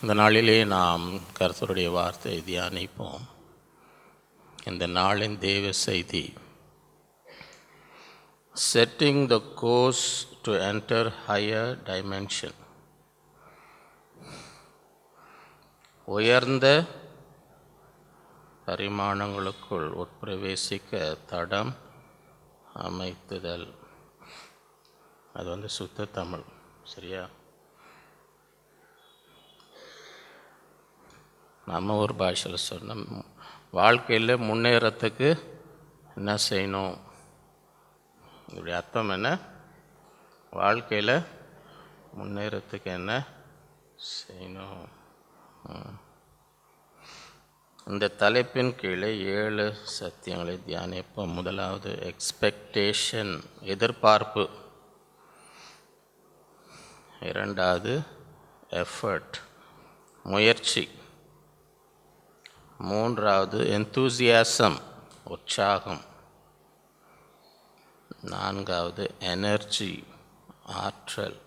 இந்த நாளிலே நாம் கர்த்தருடைய வார்த்தையை தியானிப்போம். இந்த நாளின் தேவ செய்தி, setting the course to enter higher dimension. உயர்ந்த பரிமாணங்களுக்குள் உட்பிரவேசிக்க தடம் அமைத்துதல். அது சுத்த தமிழ், சரியா? நம்ம ஒரு பாஷையில் சொன்னோம், வாழ்க்கையில் முன்னேறத்துக்கு என்ன செய்யணும், இப்படி அர்த்தம் என்ன? வாழ்க்கையில் முன்னேறத்துக்கு என்ன செய்யணும்? இந்த தலைப்பின் கீழே 7 சத்தியங்களை தியானிப்போம். முதலாவது எக்ஸ்பெக்டேஷன், எதிர்பார்ப்பு. இரண்டாவது எஃபர்ட், முயற்சி. மூன்றாவது எந்தூசியாசம், உற்சாகம். நான்காவது எனர்ஜி, ஆற்றல்.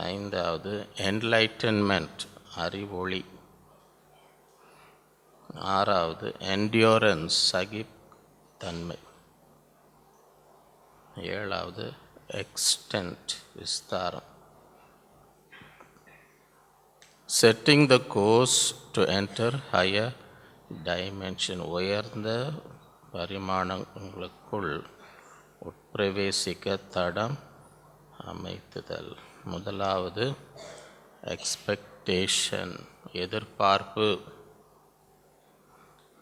ஐந்தாவது என்லைட்டன்மெண்ட், அறிவொளி. ஆறாவது என்டியூரன்ஸ், சகிப்புத்தன்மை. ஏழாவது எக்ஸ்டென்ட், விஸ்தாரம். Setting the course to enter higher dimension, உயர்ந்த பரிமாணங்களுக்குள் உட்பிரவேசிக்க தடம் அமைத்துதல். முதலாவது எக்ஸ்பெக்டேஷன், எதிர்பார்ப்பு.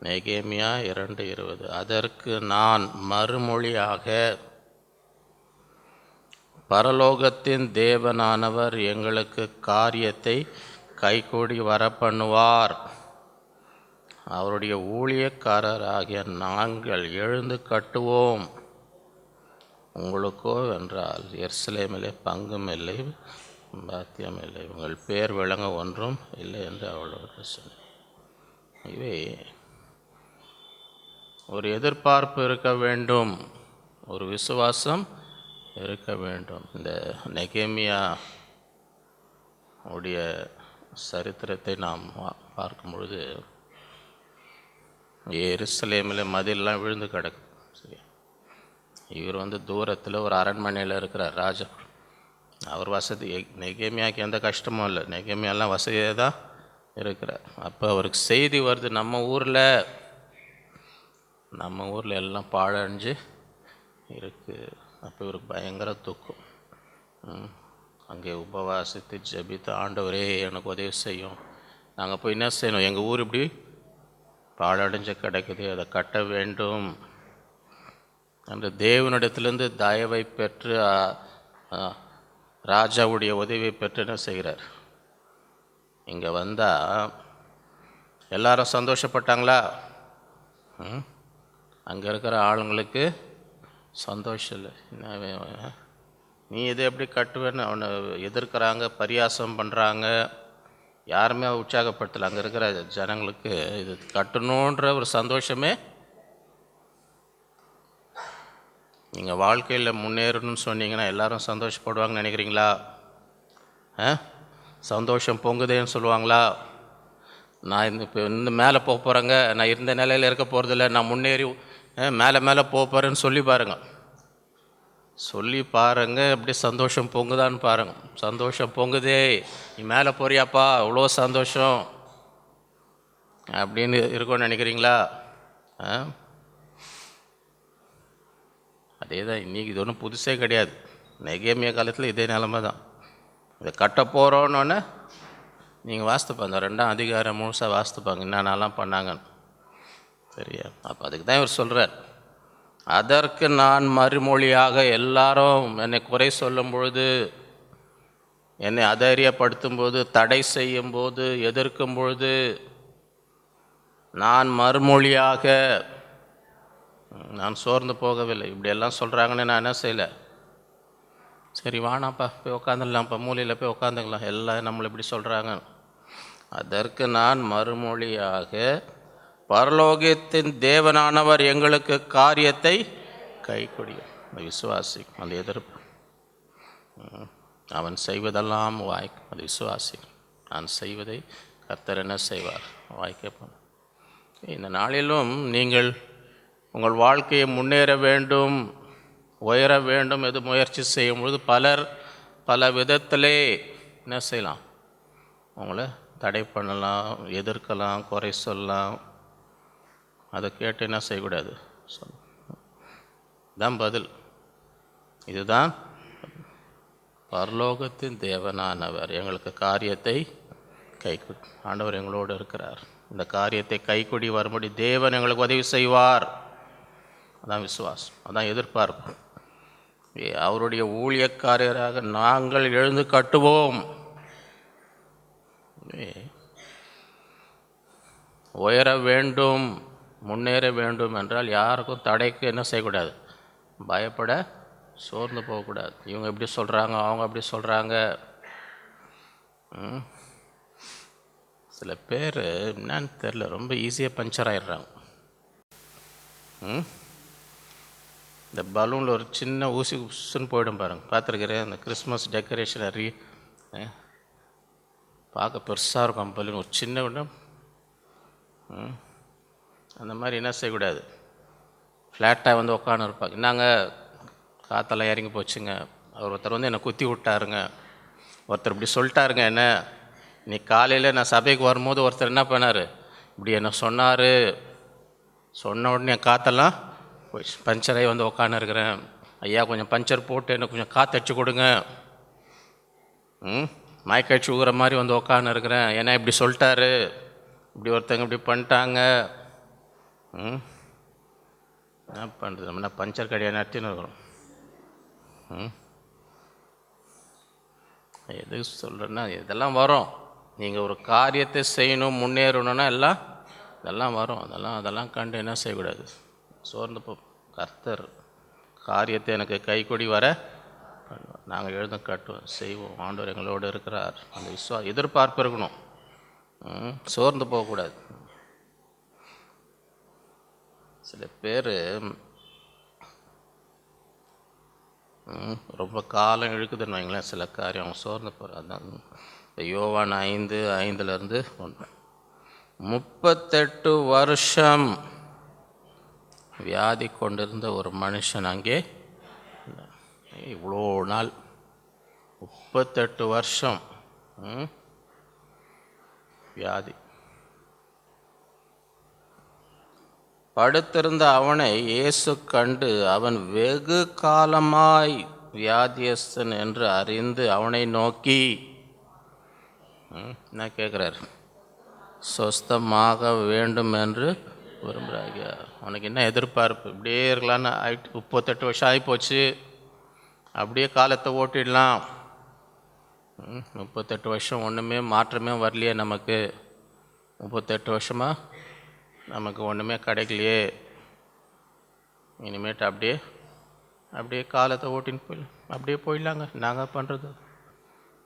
நெகேமியா 2:20, அதற்கு நான் மறுமொழியாக, பரலோகத்தின் தேவனானவர் எங்களுக்கு காரியத்தை கைகூடி வரப்பண்ணுவார். அவருடைய ஊழியக்காரராகிய நாங்கள் எழுந்து கட்டுவோம். உங்களுக்கோ என்றால் எருசலேமிலே பங்கும் இல்லை, பாத்தியம் இல்லை, உங்கள் பேர் விளங்க ஒன்றும் இல்லை என்று அவளோட சொன்னார். இவை ஒரு எதிர்பார்ப்பு இருக்க வேண்டும், ஒரு விசுவாசம் இருக்க வேண்டும். இந்த நெகேமியா உடைய சரித்திரத்தை நாம் பார்க்கும் பொழுது, எருசலேமில் மதிலெலாம் விழுந்து கிடக்கு. சரி, இவர் தூரத்தில் ஒரு அரண்மனையில் இருக்கிறார் ராஜா. அவர் வசதி, நெகேமியாவுக்கு எந்த கஷ்டமும் இல்லை, நெகேமியாலாம் வசதியாக தான் இருக்கிறார். அப்போ அவருக்கு செய்தி வருது, நம்ம ஊரில் எல்லாம் பாழடைஞ்சு இருக்குது. அப்போ இவருக்கு பயங்கர துக்கம். அங்கே உபவாசித்து ஜெபித்து, ஆண்டவரே எனக்கு உதவி செய்யும், நாங்கள் போய் என்ன செய்யணும், எங்கள் ஊர் இப்படி பாழடைஞ்சு கிடக்குது, அதை கட்ட வேண்டும் என்று தேவனிடத்திலேருந்து தயவை பெற்று, ராஜாவுடைய உதவியை பெற்று என்ன செய்கிறார். இங்கே வந்தால் எல்லாரும் சந்தோஷப்பட்டாங்களா? அங்கே இருக்கிற ஆளுங்களுக்கு சந்தோஷம் இல்லை. என்ன நீ இதை எப்படி கட்டுவேன்னு அவனை எதிர்க்கிறாங்க, பரியாசம் பண்ணுறாங்க. யாருமே உற்சாகப்படுத்தலை. அங்கே இருக்கிற ஜனங்களுக்கு இது கட்டணுன்ற ஒரு சந்தோஷமே. நீங்கள் வாழ்க்கையில் முன்னேறணும்னு சொன்னீங்கன்னா எல்லாரும் சந்தோஷப்படுவாங்கன்னு நினைக்கிறீங்களா? சந்தோஷம் பொங்குதேன்னு சொல்லுவாங்களா? நான் இப்போ மேலே போக போகிறேங்க, நான் இருந்த நிலையில் இருக்க போகிறதில்ல, நான் முன்னேறி மேலே போக போகிறேன்னு சொல்லி பாருங்கள். எப்படி சந்தோஷம் பொங்குதான்னு பாருங்கள். சந்தோஷம் பொங்குதே, நீ மேலே போறியாப்பா, அவ்வளோ சந்தோஷம் அப்படின்னு இருக்கும்னு நினைக்கிறீங்களா? அதே தான் இன்றைக்கி. இது ஒன்றும் புதுசே கிடையாது. நெகேமியா காலத்தில் இதே நிலமை தான். இதை கட்ட போகிறோன்னொன்னே நீங்கள் வாசித்துப்பாங்க, 2ஆம் அதிகாரம் முழுசாக வாசித்துப்பாங்க என்னென்னலாம் பண்ணாங்கன்னு. சரியா? அப்போ அதுக்கு தான் இவர் சொல்கிறார், அதற்கு நான் மறுமொழியாக, எல்லாரும் என்னை குறை சொல்லும் பொழுது, என்னை அதைரியப்படுத்தும் போது, தடை செய்யும் போது, எதிர்க்கும் பொழுது, நான் மறுமொழியாக, நான் சோர்ந்து போகவில்லை. இப்படியெல்லாம் சொல்கிறாங்கன்னு நான் என்ன செய்யலை, சரி வானாப்பா போய் உட்காந்துடலாம்ப்பா, மூலையில் போய் உட்காந்துக்கலாம், எல்லாம் நம்மளை இப்படி சொல்கிறாங்க. அதற்கு நான் மறுமொழியாக, பரலோகத்தின் தேவனானவர் எங்களுக்கு காரியத்தை கைக்கொடியும். அந்த விசுவாசி, அந்த எதிர்ப்பு. அவன் செய்வதெல்லாம் வாய்க்கும். அது விசுவாசி. நான் செய்வதை கர்த்தர் என்ன செய்வார்? வாய்க்கப்படும். இந்த நாளிலும் நீங்கள் உங்கள் வாழ்க்கையை முன்னேற வேண்டும், உயர வேண்டும் எது முயற்சி செய்யும் பொழுது பலர் பல விதத்திலே என்ன செய்யலாம்? உங்களை தடை பண்ணலாம், எதிர்க்கலாம், குறை சொல்லலாம். அதை கேட்டு என்ன செய்யக்கூடாது? தான் பதில். இதுதான் பரலோகத்தின் தேவனானவர் எங்களுக்கு காரியத்தை ஆண்டவர் எங்களோடு இருக்கிறார். இந்த காரியத்தை கைக்கூடி வரும்படி தேவன் எங்களுக்கு உதவி செய்வார். அதான் விசுவாசம், அதான் எதிர்பார்ப்பு. அவருடைய ஊழியக்காரராக நாங்கள் எழுந்து கட்டுவோம். உயர வேண்டும், முன்னேற வேண்டும் என்றால் யாருக்கும் தடைக்கு என்ன செய்யக்கூடாது? பயப்பட, சோர்ந்து போகக்கூடாது. இவங்க எப்படி சொல்கிறாங்க, அவங்க அப்படி சொல்கிறாங்க. சில பேர் என்னன்னு தெரில, ரொம்ப ஈஸியாக பஞ்சர் ஆகிடுறாங்க. இந்த பலூனில் ஒரு சின்ன ஊசி உசுன்னு போயிடும் பாருங்கள், பார்த்துருக்கிறேன். அந்த கிறிஸ்மஸ் டெக்கரேஷன் பார்க்க பெருசாக இருக்கும் பலூன், ஒரு சின்ன விடம். அந்த மாதிரி என்ன செய்யக்கூடாது? ஃப்ளாட்டாக வந்து உட்காந்து இருப்பாங்க. நாங்கள் காற்றெல்லாம் இறங்கி போச்சுங்க, அவர் ஒருத்தர் வந்து என்னை குத்தி விட்டாருங்க, ஒருத்தர் இப்படி சொல்லிட்டாருங்க. என்ன நீ காலையில் நான் சபைக்கு வரும்போது ஒருத்தர் என்ன பண்ணார், இப்படி என்ன சொன்னார், சொன்ன உடனே என் காற்றெல்லாம் போய் பஞ்சராகி வந்து உட்காந்துருக்கிறேன். ஐயா கொஞ்சம் பஞ்சர் போட்டு எனக்கு கொஞ்சம் காற்று அடிச்சு கொடுங்க. மயக்கடிச்சு ஊகிற மாதிரி வந்து உட்காந்துருக்கிறேன். ஏன்னா இப்படி சொல்லிட்டாரு, இப்படி ஒருத்தங்க இப்படி பண்ணிட்டாங்க. என்ன பண்ணுறது? நம்ம பஞ்சர் கடையை நடத்தின்னு இருக்கிறோம். எது சொல்கிறேன்னா இதெல்லாம் வரும். நீங்கள் ஒரு காரியத்தை செய்யணும், முன்னேறணுன்னா இதெல்லாம் வரும். அதெல்லாம் கண்டு என்ன செய்யக்கூடாது? சோர்ந்து போ. கர்த்தர் காரியத்தை எனக்கு கைக்கூடி வர நாங்கள் எழுத கட்டுவோம், செய்வோம். ஆண்டவர் எங்களோடு இருக்கிறார். அந்த எதிர்பார்ப்பு இருக்கணும். சோர்ந்து போகக்கூடாது. சில பேர் ரொம்ப காலம் இழுக்குதுன்னு வைங்களேன், சில காரியம் அவங்க சோர்ந்து போகிறார். அதான் யோவான் 5:5 38 வருஷம் வியாதி கொண்டிருந்த ஒரு மனுஷன் அங்கே. இவ்வளோ நாள் 38 வருஷம் வியாதி படுத்திருந்த அவனை இயேசு கண்டு, அவன் வெகு காலமாய் வியாதியஸ்தன் என்று அறிந்து அவனை நோக்கி என்ன கேட்குறார்? சொஸ்தமாக வேண்டும் என்று விரும்புகிறாங்க. அவனுக்கு என்ன எதிர்பார்ப்பு? இப்படியே இருக்கலான்னு 38 வருஷம் ஆகிப்போச்சு, அப்படியே காலத்தை ஓட்டிடலாம். 38 வருஷம் ஒன்றுமே மாற்றமே வரலையே நமக்கு. 38 வருஷமாக நமக்கு ஒன்றுமே கிடைக்கலையே. இனிமேட்டு அப்படியே காலத்தை ஓட்டின்னு அப்படியே போயிடலாங்க. நாங்கள் பண்ணுறது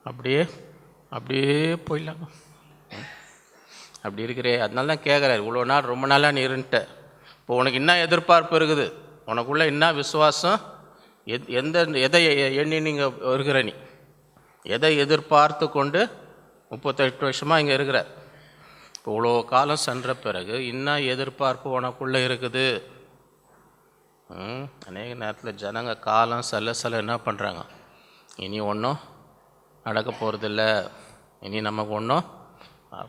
அப்படியே போயிடலாங்க. அப்படி இருக்கிறே. அதனால தான் கேட்குறாரு, இவ்வளோ நாள் ரொம்ப நாளாக நீ இருந்துட்ட, இப்போ உனக்கு என்ன எதிர்பார்ப்பு இருக்குது? உனக்குள்ளே என்ன விசுவாசம்? எதை எண்ணி நீங்கள் இருக்கிற? நீ எதை எதிர்பார்த்து கொண்டு 38 வருஷமாக இங்கே இருக்கிற? இப்போ இவ்வளோ காலம் சென்ற பிறகு இன்னும் எதிர்பார்ப்பு உனக்குள்ளே இருக்குது. அநேக நேரத்தில் ஜனங்க காலம் செல்ல என்ன பண்ணுறாங்க, இனி ஒன்றும் நடக்க போகிறதில்ல, இனி நமக்கு ஒன்றும்,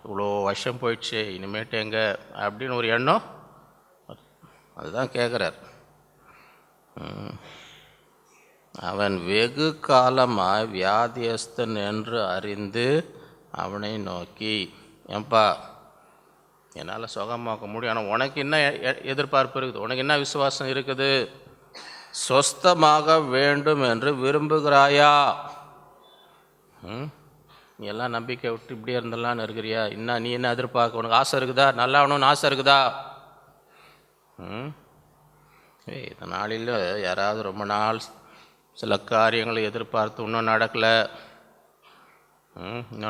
இவ்வளோ வருஷம் போயிடுச்சு, இனிமேட்டு எங்கே அப்படின்னு ஒரு எண்ணம். அதுதான் கேட்குறார். அவன் வெகு காலமாக வியாதியஸ்தன் என்று அறிந்து அவனை நோக்கி, ஏன்பா என்னால் சுகமாக்க முடியும், ஆனால் உனக்கு என்ன எதிர்பார்ப்பு இருக்குது? உனக்கு என்ன விசுவாசம் இருக்குது? சொஸ்தமாக வேண்டும் என்று விரும்புகிறாயா? நீ எல்லாம் நம்பிக்கை விட்டு இப்படியே இருந்தலான்னு இருக்கிறியா? இன்னும் நீ என்ன எதிர்பார்க்க? உனக்கு ஆசை இருக்குதா? நல்லா ஆகணும்னு ஆசை இருக்குதா? இந்த நாளில் யாராவது ரொம்ப நாள் சில காரியங்களை எதிர்பார்த்து இன்னும்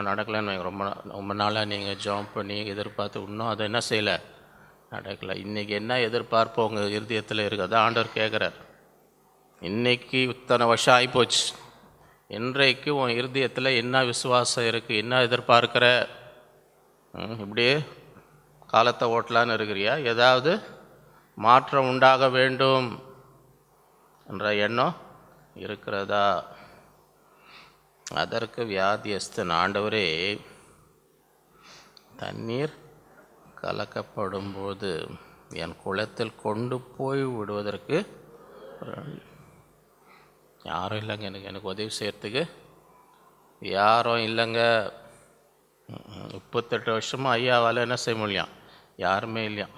நடக்கலைன்னு ரொம்ப நாளாக நீங்கள் ஜம்ப் பண்ணி எதிர்பார்த்து இன்னும் அதை என்ன செய்யலை, நடக்கலை. இன்றைக்கி என்ன எதிர்பார்ப்பு உங்கள் இருதயத்தில் இருக்குது? அதான் ஆண்டவர் கேட்குறார். இன்றைக்கி இத்தனை வருஷம் ஆகிப்போச்சு, இன்றைக்கு உன் இருதயத்தில் என்ன விசுவாசம் இருக்குது, என்ன எதிர்பார்க்குற? இப்படியே காலத்தை ஓட்டலான்னு இருக்கிறியா? ஏதாவது மாற்றம் உண்டாக வேண்டும் என்ற எண்ணம் இருக்கிறதா? அதற்கு வியாதியஸ்தன், ஆண்டவரே, தண்ணீர் கலக்கப்படும்போது என் குளத்தில் கொண்டு போய் விடுவதற்கு யாரும் இல்லைங்க. எனக்கு உதவி செய்கிறதுக்கு யாரும் இல்லைங்க. 38 வருஷமாக ஐயாவால் என்ன செய்ய முடியும்? யாருமே இல்லையா?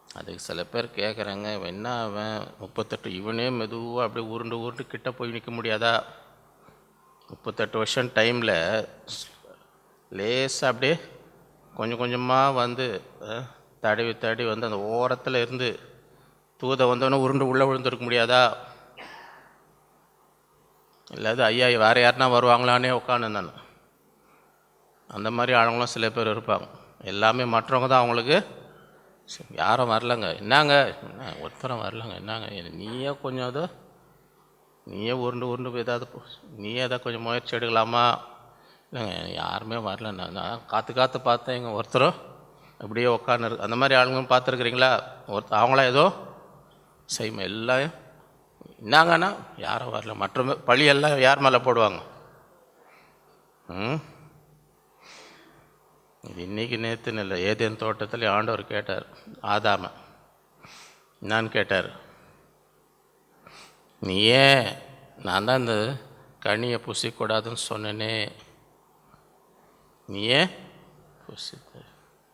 அதுக்கு சில பேர் கேட்குறாங்க, என்ன அவன் 38, இவனே மெதுவாக அப்படியே உருண்டு உருண்டு கிட்ட போய் நிற்க முடியாதா? 38 வருஷம் டைமில் லேசாக அப்படியே கொஞ்சம் கொஞ்சமாக வந்து தடவி தடவி வந்து அந்த ஓரத்தில் இருந்து தூதை வந்தவொடனே உருண்டு உள்ளே விழுந்துருக்க முடியாதா? இல்லாது ஐயா வேறு யாருன்னா வருவாங்களானே உட்காந்துருந்தானே. அந்த மாதிரி ஆளுங்களும் சில பேர் இருப்பாங்க. எல்லாமே மற்றவங்க தான் அவங்களுக்கு. யாரும் வரலங்க. என்னங்க ஒருத்தரம் வரலங்க. என்னங்க நீயே கொஞ்சம் அதோ நீயே உருண்டு உருண்டு ஏதாவது நீயே ஏதாவது கொஞ்சம் முயற்சி எடுக்கலாமா? இல்லைங்க யாருமே வரல. நான் காற்று பார்த்தேன். இங்கே ஒருத்தரும் அப்படியே உட்காந்துருக்கு. அந்த மாதிரி ஆளுங்களும் பார்த்துருக்குறீங்களா? அவங்களாம் ஏதோ செய்யும். எல்லாம் என்னங்கன்னா யாரும் வரல. மற்ற பழியெல்லாம் யார் மேலே போடுவாங்க? இது இன்றைக்கி நேற்றுன்னு இல்லை. ஏதேன் தோட்டத்தில் ஆண்டவர் கேட்டார் ஆதாம. என்னான்னு கேட்டார்? நீ ஏன் நான் தான் இந்த கனியை புசிக்கூடாதுன்னு சொன்னேனே, நீ ஏன் புசித்த?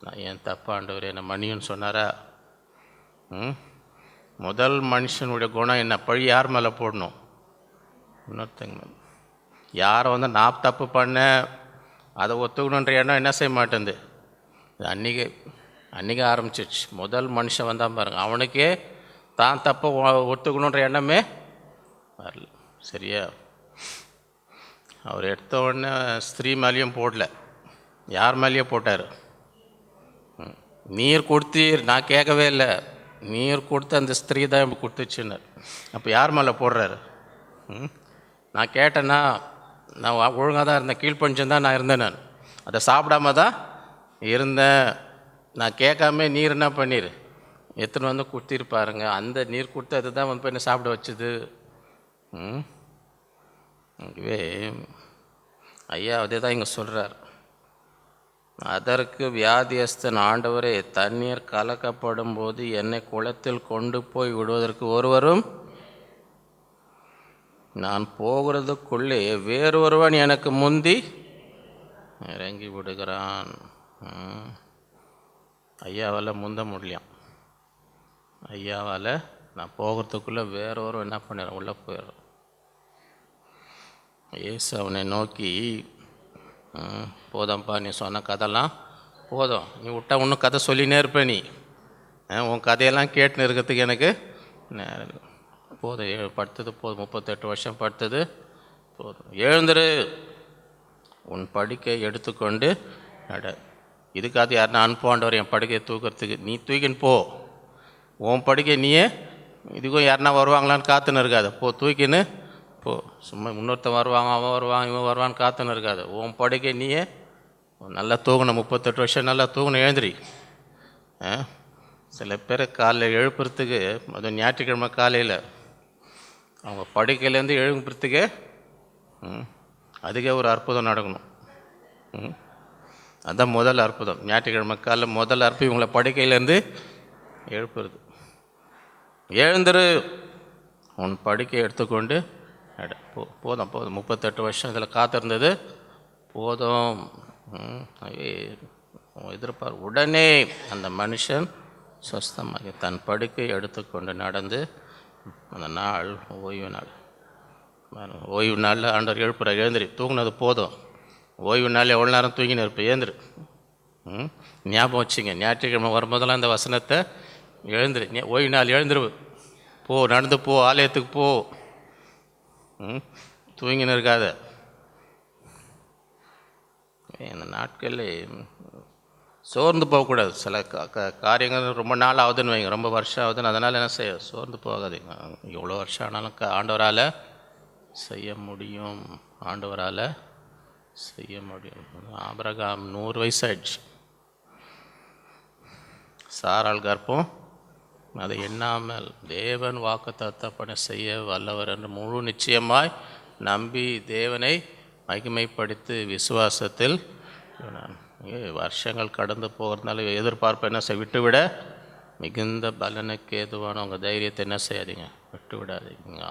நான் ஏன் தப்பா ஆண்டவர் என்ன மன்னியுன்னு சொன்னாரா? முதல் மனுஷனுடைய குணம் என்ன? பழி யார் மேலே போடணும்? இன்னொருத்தங்க. யாரை வந்து நான் தப்பு பண்ணேன் அதை ஒத்துக்கணுன்ற எண்ணம் என்ன செய்ய மாட்டேங்குது. அன்றைக்கி ஆரம்பிச்சிடுச்சு. முதல் மனுஷன் வந்தான் பாருங்கள், அவனுக்கே தான் தப்பை ஒத்துக்கணுன்ற எண்ணமே வரல. சரியா? அவர் எடுத்த உடனே ஸ்திரீ மேலேயும் போடல, யார் மேலேயும் போட்டார்? நீர் கொடுத்தீர், நான் கேட்கவே இல்லை, நீர் கொடுத்து அந்த ஸ்திரீ தான் இப்படி கொடுத்துச்சுன்னார். அப்போ யார் மேலே போடுறாரு? நான் கேட்டேன்னா நான் ஒழுங்காக தான் இருந்தேன், கீழ்ப்பஞ்சம் தான் நான் இருந்தேன். நான் அதை சாப்பிடாம தான் இருந்தேன். நான் கேட்காம நீர் என்ன பண்ணிடு எத்தனை வந்து கொடுத்திருப்பாருங்க. அந்த நீர் கொடுத்து அதுதான் வந்து போய் என்ன சாப்பிட வச்சுது. இதுவே ஐயா அதே தான் இங்கே சொல்கிறார். அதற்கு வியாதியஸ்தன், ஆண்டவரே, தண்ணீர் கலக்கப்படும் போது என்னை குளத்தில் கொண்டு போய் விடுவதற்கு ஒருவரும் நான் போகிறதுக்குள்ளே வேறொருவன் எனக்கு முந்தி இறங்கி விடுகிறான். ஐயாவால் முந்த முடியலாம். ஐயாவால் நான் போகிறதுக்குள்ளே வேறொரு என்ன பண்ணிடுறேன், உள்ளே போயிடுறேன். ஏசு அவனை நோக்கி, போதும்ப்பா, நீ சொன்ன கதைலாம் போதும், நீ விட்டா இன்னும் கதை சொல்லினே இருப்ப. நீ உன் கதையெல்லாம் கேட்டுன்னு இருக்கிறதுக்கு எனக்கு நேரம் போதும். படுத்தது போதும், 38 வருஷம் படுத்தது போதும். எழுந்துரு, உன் படுக்கை எடுத்துக்கொண்டு நட. இதுக்காக யாருன்னா அனுப்புவாண்டவர் என் படுக்கையை தூக்கிறதுக்கு? நீ தூக்கின்னு போ. உன் படுக்கை நீயே, இதுக்கும் யாருன்னா வருவாங்களான்னு காத்துன்னு இருக்காது. போ, தூக்கின்னு போ. சும்மா இன்னொருத்தன் வருவாங்க, அவன் வருவான், இவன் வருவான்னு காத்துன்னு இருக்காது. உன் படுக்கை நீயே நல்லா தூங்கணும். 38 வருஷம் நல்லா தூங்கணும். எழுந்திரி. சில பேர் காலையில் எழுப்புறதுக்கு, அதுவும் ஞாயிற்றுக்கிழமை காலையில் அவங்க படுக்கையிலேருந்து எழுப்புறதுக்கே அதுக்கே ஒரு அற்புதம் நடக்கணும். அதுதான் முதல் அற்புதம். ஞாயிற்றுக்கிழமை காலையில் முதல் அற்புதம் இவங்களை படுக்கையிலேருந்து எழுப்புறது. எழுந்துரு, உன் படுக்கையை எடுத்துக்கொண்டு போதும். 38 வருஷம் இதில் காத்திருந்தது போதும். எதிர்பார். உடனே அந்த மனுஷன் சுஸ்தமாக தன் படுக்கை எடுத்துக்கொண்டு நடந்து, அந்த நாள் ஓய்வு நாள். ஓய்வு நாளில் ஆண்டவர் எழுப்புறார், எழுந்திரி, தூங்கினது போதும். ஓய்வு நாள் எவ்வளோ நேரம் தூங்கின்னு இருப்பேன், எழுந்திரு. ஞாபகம் வச்சுங்க, ஞாயிற்றுக்கிழமை வரும்போதெல்லாம் இந்த வசனத்தை எழுந்திரு. ஓய்வு நாள் எழுந்திரு, போ, நடந்து போ, ஆலயத்துக்கு போ. தூங்கின்னு இருக்காத. இந்த நாட்களில் சோர்ந்து போகக்கூடாது. சில காரியங்கள் ரொம்ப நாள் ஆகுதுன்னு வைங்க, ரொம்ப வருஷம் ஆகுதுன்னு, அதனால் என்ன செய்ய சோர்ந்து போகாதீங்க. எவ்வளோ வருஷம் ஆனாலும் ஆண்டவரால் செய்ய முடியும். ஆண்டவரால் செய்ய முடியும். ஆபிரகாம் 100 வயசாயிடுச்சு. சாராள் கர்ப்பம் அதை எண்ணாமல் தேவன் வாக்குத்தத்தப்படி செய்ய வல்லவர் என்று முழு நிச்சயமாய் நம்பி தேவனை மகிமைப்படுத்தி விசுவாசத்தில் வருஷங்கள் கடந்து போகிறதுனால எதிர்பார்ப்பு என்ன செய்ய விட்டுவிட மிகுந்த பலனுக்கு ஏதுவான உங்கள் தைரியத்தை என்ன செய்யாதீங்க, விட்டு விடாதீங்க.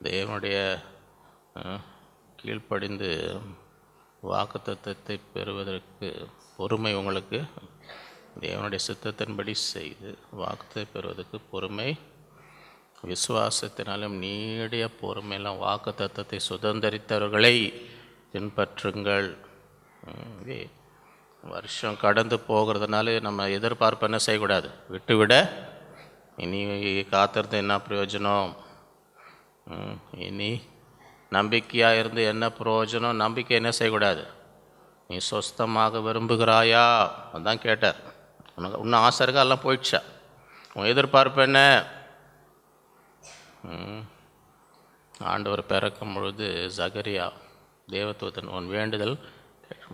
தேவனுடைய கீழ்ப்படிந்து வாக்குத்தத்தத்தை பெறுவதற்கு பொறுமை, உங்களுக்கு தேவனுடைய சித்தத்தின்படி செய்து வாக்குத்தை பெறுவதற்கு பொறுமை, விசுவாசத்தினாலும் நீடிய பொறுமையெல்லாம் வாக்குத்தத்தத்தை சுதந்திரித்தவர்களை பின்பற்றுங்கள். வருஷம் கடந்து போகிறதுனால நம்ம எதிர்பார்ப்பு என்ன செய்யக்கூடாது, விட்டுவிட. இனி காத்திருந்து என்ன பிரயோஜனம், இனி நம்பிக்கையாக இருந்து என்ன பிரயோஜனம், நம்பிக்கை என்ன செய்யக்கூடாது. நீ சொஸ்தமாக விரும்புகிறாயா, அதான் கேட்டார். உனக்கு இன்னும் ஆசை இருக்கா, எல்லாம் போயிடுச்சா, உன் எதிர்பார்ப்பு என்ன? ஆண்டவர் பிறக்கும் பொழுது சகரியா தேவதூதன், உன் வேண்டுதல்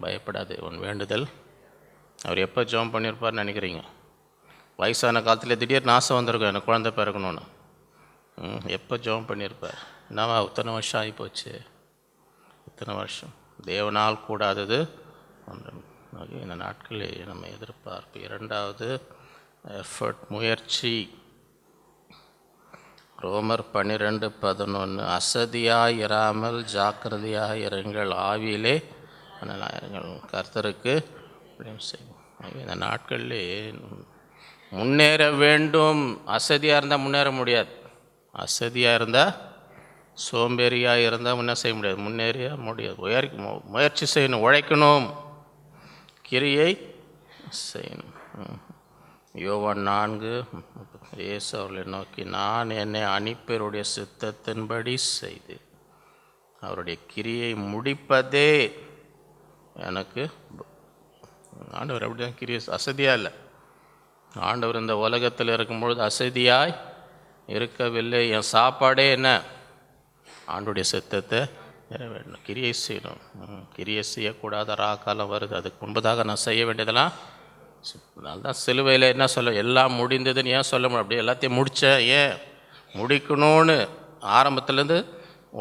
பயப்படாது, உன் வேண்டுதல். அவர் எப்போ ஜெபம் பண்ணியிருப்பார்னு நினைக்கிறீங்க? வயசான காலத்தில் திடீர்னு ஆசை வந்திருக்கும் எனக்கு குழந்தை பிறக்கணும்னு. எப்போ ஜெபம் பண்ணியிருப்பார்? என்னவா இத்தனை வருஷம் ஆகிப்போச்சு, இத்தனை வருஷம். தேவனால் கூடாதது ஒன்று. இந்த நாட்களில் நம்ம எதிர்பார்ப்பு. இரண்டாவது எஃபர்ட், முயற்சி. ரோமர் 12:11 அசதியாய் இராமல் ஜாக்கிரதையாக இருங்கள், ஆவியிலே கர்த்தருக்கு செய்யும். இந்த நாட்களில் முன்னேற வேண்டும். அசதியாக இருந்தால் முன்னேற முடியாது. அசதியாக இருந்தால், சோம்பேறியாக இருந்தால் முன்னே செய்ய முடியாது, முன்னேறிய முடியாது. முயற்சி செய்யணும், உழைக்கணும், கிரியை செய்யணும். யோவான் 4 இயேசு அவர்களை நோக்கி, நான் என்னை அனுப்பியவருடைய சித்தத்தின்படி செய்து அவருடைய கிரியை முடிப்பதே எனக்கு. ஆண்டவர் அப்படி தான் கிரியை, அசதியாக இல்லை. ஆண்டவர் இந்த உலகத்தில் இருக்கும்பொழுது அசதியாய் இருக்கவில்லை. என் சாப்பாடே என்ன, ஆண்டோடைய சித்தத்தை நிறைவேறணும், கிரியை செய்யணும். கிரியை செய்யக்கூடாத ராக்காலம் வருது, அதுக்கு முன்பதாக நான் செய்ய வேண்டியதெல்லாம். அதனால்தான் சிலுவையில் என்ன சொல்ல, எல்லாம் முடிந்ததுன்னு ஏன் சொல்ல முடியும்? அப்படியே எல்லாத்தையும் முடித்தேன், ஏன் முடிக்கணும்னு ஆரம்பத்துலேருந்து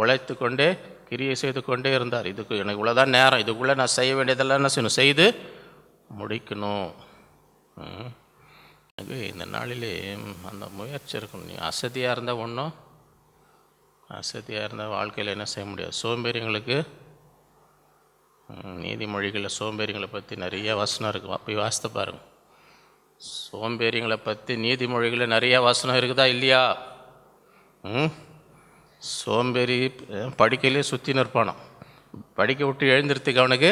உழைத்து கொண்டே கிரியை செய்து கொண்டே இருந்தார். இதுக்கு எனக்கு இவ்வளோதான் நேரம், இதுக்குள்ளே நான் செய்ய வேண்டியதெல்லாம் என்ன செய்யணும், செய்து முடிக்கணும். இந்த நாளிலே அந்த முயற்சி இருக்கணும். நீ அசதியாக இருந்தால் ஒன்றும், அசதியாக இருந்தால் வாழ்க்கையில் என்ன செய்ய முடியாது. சோம்பேறிங்களுக்கு நீதிமொழிகளில் சோம்பேறிங்களை பற்றி நிறைய வசனம் இருக்குது, போய் வாசித்து பாருங்கள். சோம்பேறிங்களை பற்றி நீதிமொழிகளில் நிறைய வசனம் இருக்குதா இல்லையா? சோம்பேறி படிக்கலே சுற்றி நிற்பானோ, படிக்க விட்டு எழுந்திரத்துக்கு அவனுக்கு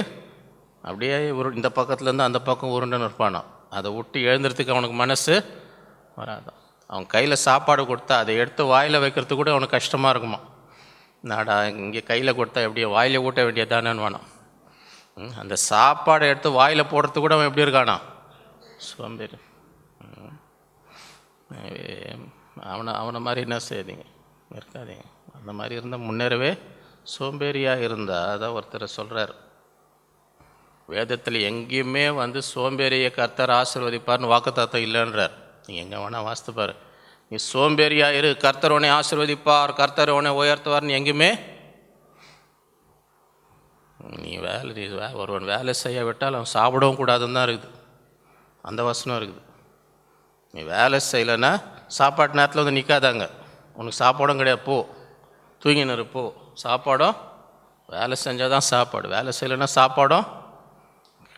அப்படியே இந்த பக்கத்துலேருந்து அந்த பக்கம் உருண்டு நிற்பானோ, அதை விட்டு எழுந்திரத்துக்கு அவனுக்கு மனசு வராதான். அவன் கையில் சாப்பாடு கொடுத்தா அதை எடுத்து வாயில் வைக்கிறதுக்கு கூட அவனுக்கு கஷ்டமாக இருக்குமா. நாடா இங்கே கையில் கொடுத்தா எப்படியோ வாயில் ஊட்ட வேண்டியதானு வேணாம். அந்த சாப்பாடை எடுத்து வாயில் போடுறதுக்கு கூட அவன் எப்படி இருக்கானா, சோம்பேறி. அவனை மாதிரி என்ன செய்யுங்க, இருக்காதீங்க. அந்த மாதிரி இருந்தால் முன்னேறவே. சோம்பேறியாக இருந்தால், அதான் ஒருத்தர் சொல்கிறார், வேதத்தில் எங்கேயுமே சோம்பேறியை கர்த்தர் ஆசீர்வதிப்பார்னு வாக்குத்தத்தம் இல்லைன்றார். நீங்கள் எங்கே வேணால் வாசித்துப்பார். நீ சோம்பேறியாக இரு, கர்த்தர் உன்னை ஆசீர்வதிப்பார், கர்த்தர் உன்னை உயர்த்துவார்னு எங்கேயுமே. நீ ஒருவன் வேலை செய்ய விட்டால் அவன் சாப்பிடவும் கூடாதுன்னு தான் இருக்குது, அந்த வசனம் இருக்குது. நீ வேலை செய்யலைன்னா சாப்பாட்டு நேரத்தில் நிற்காதாங்க, உனக்கு சாப்பாடும் கிடையாது, போ தூங்கின்னு இருப்போ. சாப்பாடும் வேலை செஞ்சால் தான் சாப்பாடு, வேலை செய்யலைன்னா சாப்பாடும்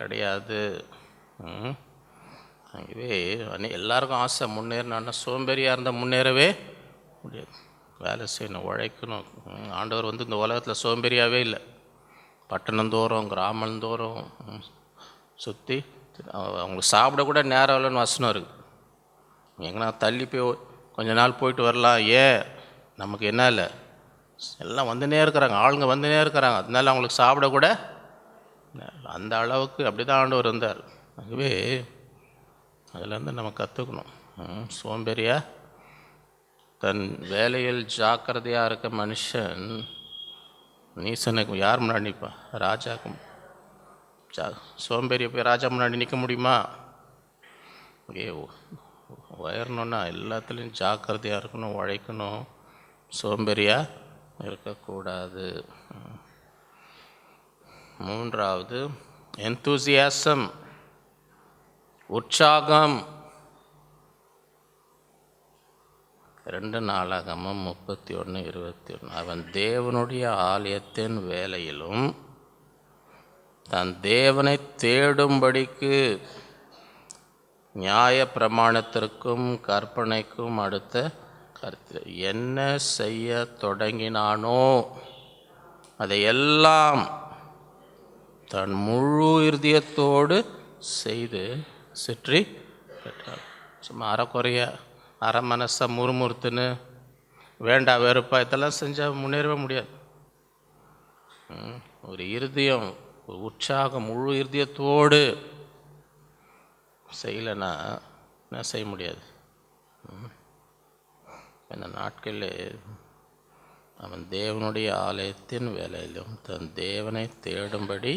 கிடையாது. இதுவே எல்லாருக்கும் ஆசை முன்னேறினா, சோம்பேறியாக இருந்தால் முன்னேறவே முடியாது. வேலை செய்யணும், உழைக்கணும். ஆண்டவர் இந்த உலகத்தில் சோம்பேறியாகவே இல்லை. பட்டணந்தோறும் கிராமந்தோறும் சுற்றி அவங்களுக்கு சாப்பிடக்கூட நேரம் இல்லைன்னு வசனம் இருக்குது. எங்கன்னா தள்ளி போய் கொஞ்ச நாள் போயிட்டு வரலாம். ஏன், நமக்கு என்ன இல்லை, எல்லாம் வந்துனே இருக்கிறாங்க, ஆளுங்க வந்துனே இருக்கிறாங்க, அதனால அவங்களுக்கு சாப்பிடக்கூட அந்த அளவுக்கு அப்படி தான் ஆண்டவர் இருந்தார். ஆகவே அதுலேருந்து நம்ம கற்றுக்கணும். சோம்பேறியா தன் வேலையில் ஜாக்கிரதையாக இருக்க மனுஷன் நீசனுக்கு யார் முன்னாடி நிற்பான்? ராஜாக்கும். சோம்பேறியை போய் ராஜா முன்னாடி நிற்க முடியுமா? உயரணுன்னா எல்லாத்துலேயும் ஜாக்கிரதையாக இருக்கணும், உழைக்கணும், சோம்பேறியாக இருக்கக்கூடாது. மூன்றாவது enthusiasm, உற்சாகம். 2 நாளாகமம் 31:21. அவன் தேவனுடைய ஆலயத்தின் வேலையிலும் தன் தேவனை தேடும்படிக்கு நியாய பிரமாணத்திற்கும் கற்பனைக்கும் அடுத்த கருத்து என்ன செய்ய தொடங்கினானோ அதையெல்லாம் தன் முழு இருதயத்தோடு செய்து சுற்றி பெற்றான். சும்மா அறக்குறைய அரை மனசை முறுமுறுத்துன்னு வேண்டா வெறுப்பா இதெல்லாம் செஞ்சால் முன்னேறவே முடியாது. ஒரு இருதயம், ஒரு உற்சாகம், முழு இருதயத்தோடு செய்யலைன்னா என்ன செய்ய முடியாது. இந்த நாட்களில் அவன் தேவனுடைய ஆலயத்தின் வேலையிலும் தன் தேவனை தேடும்படி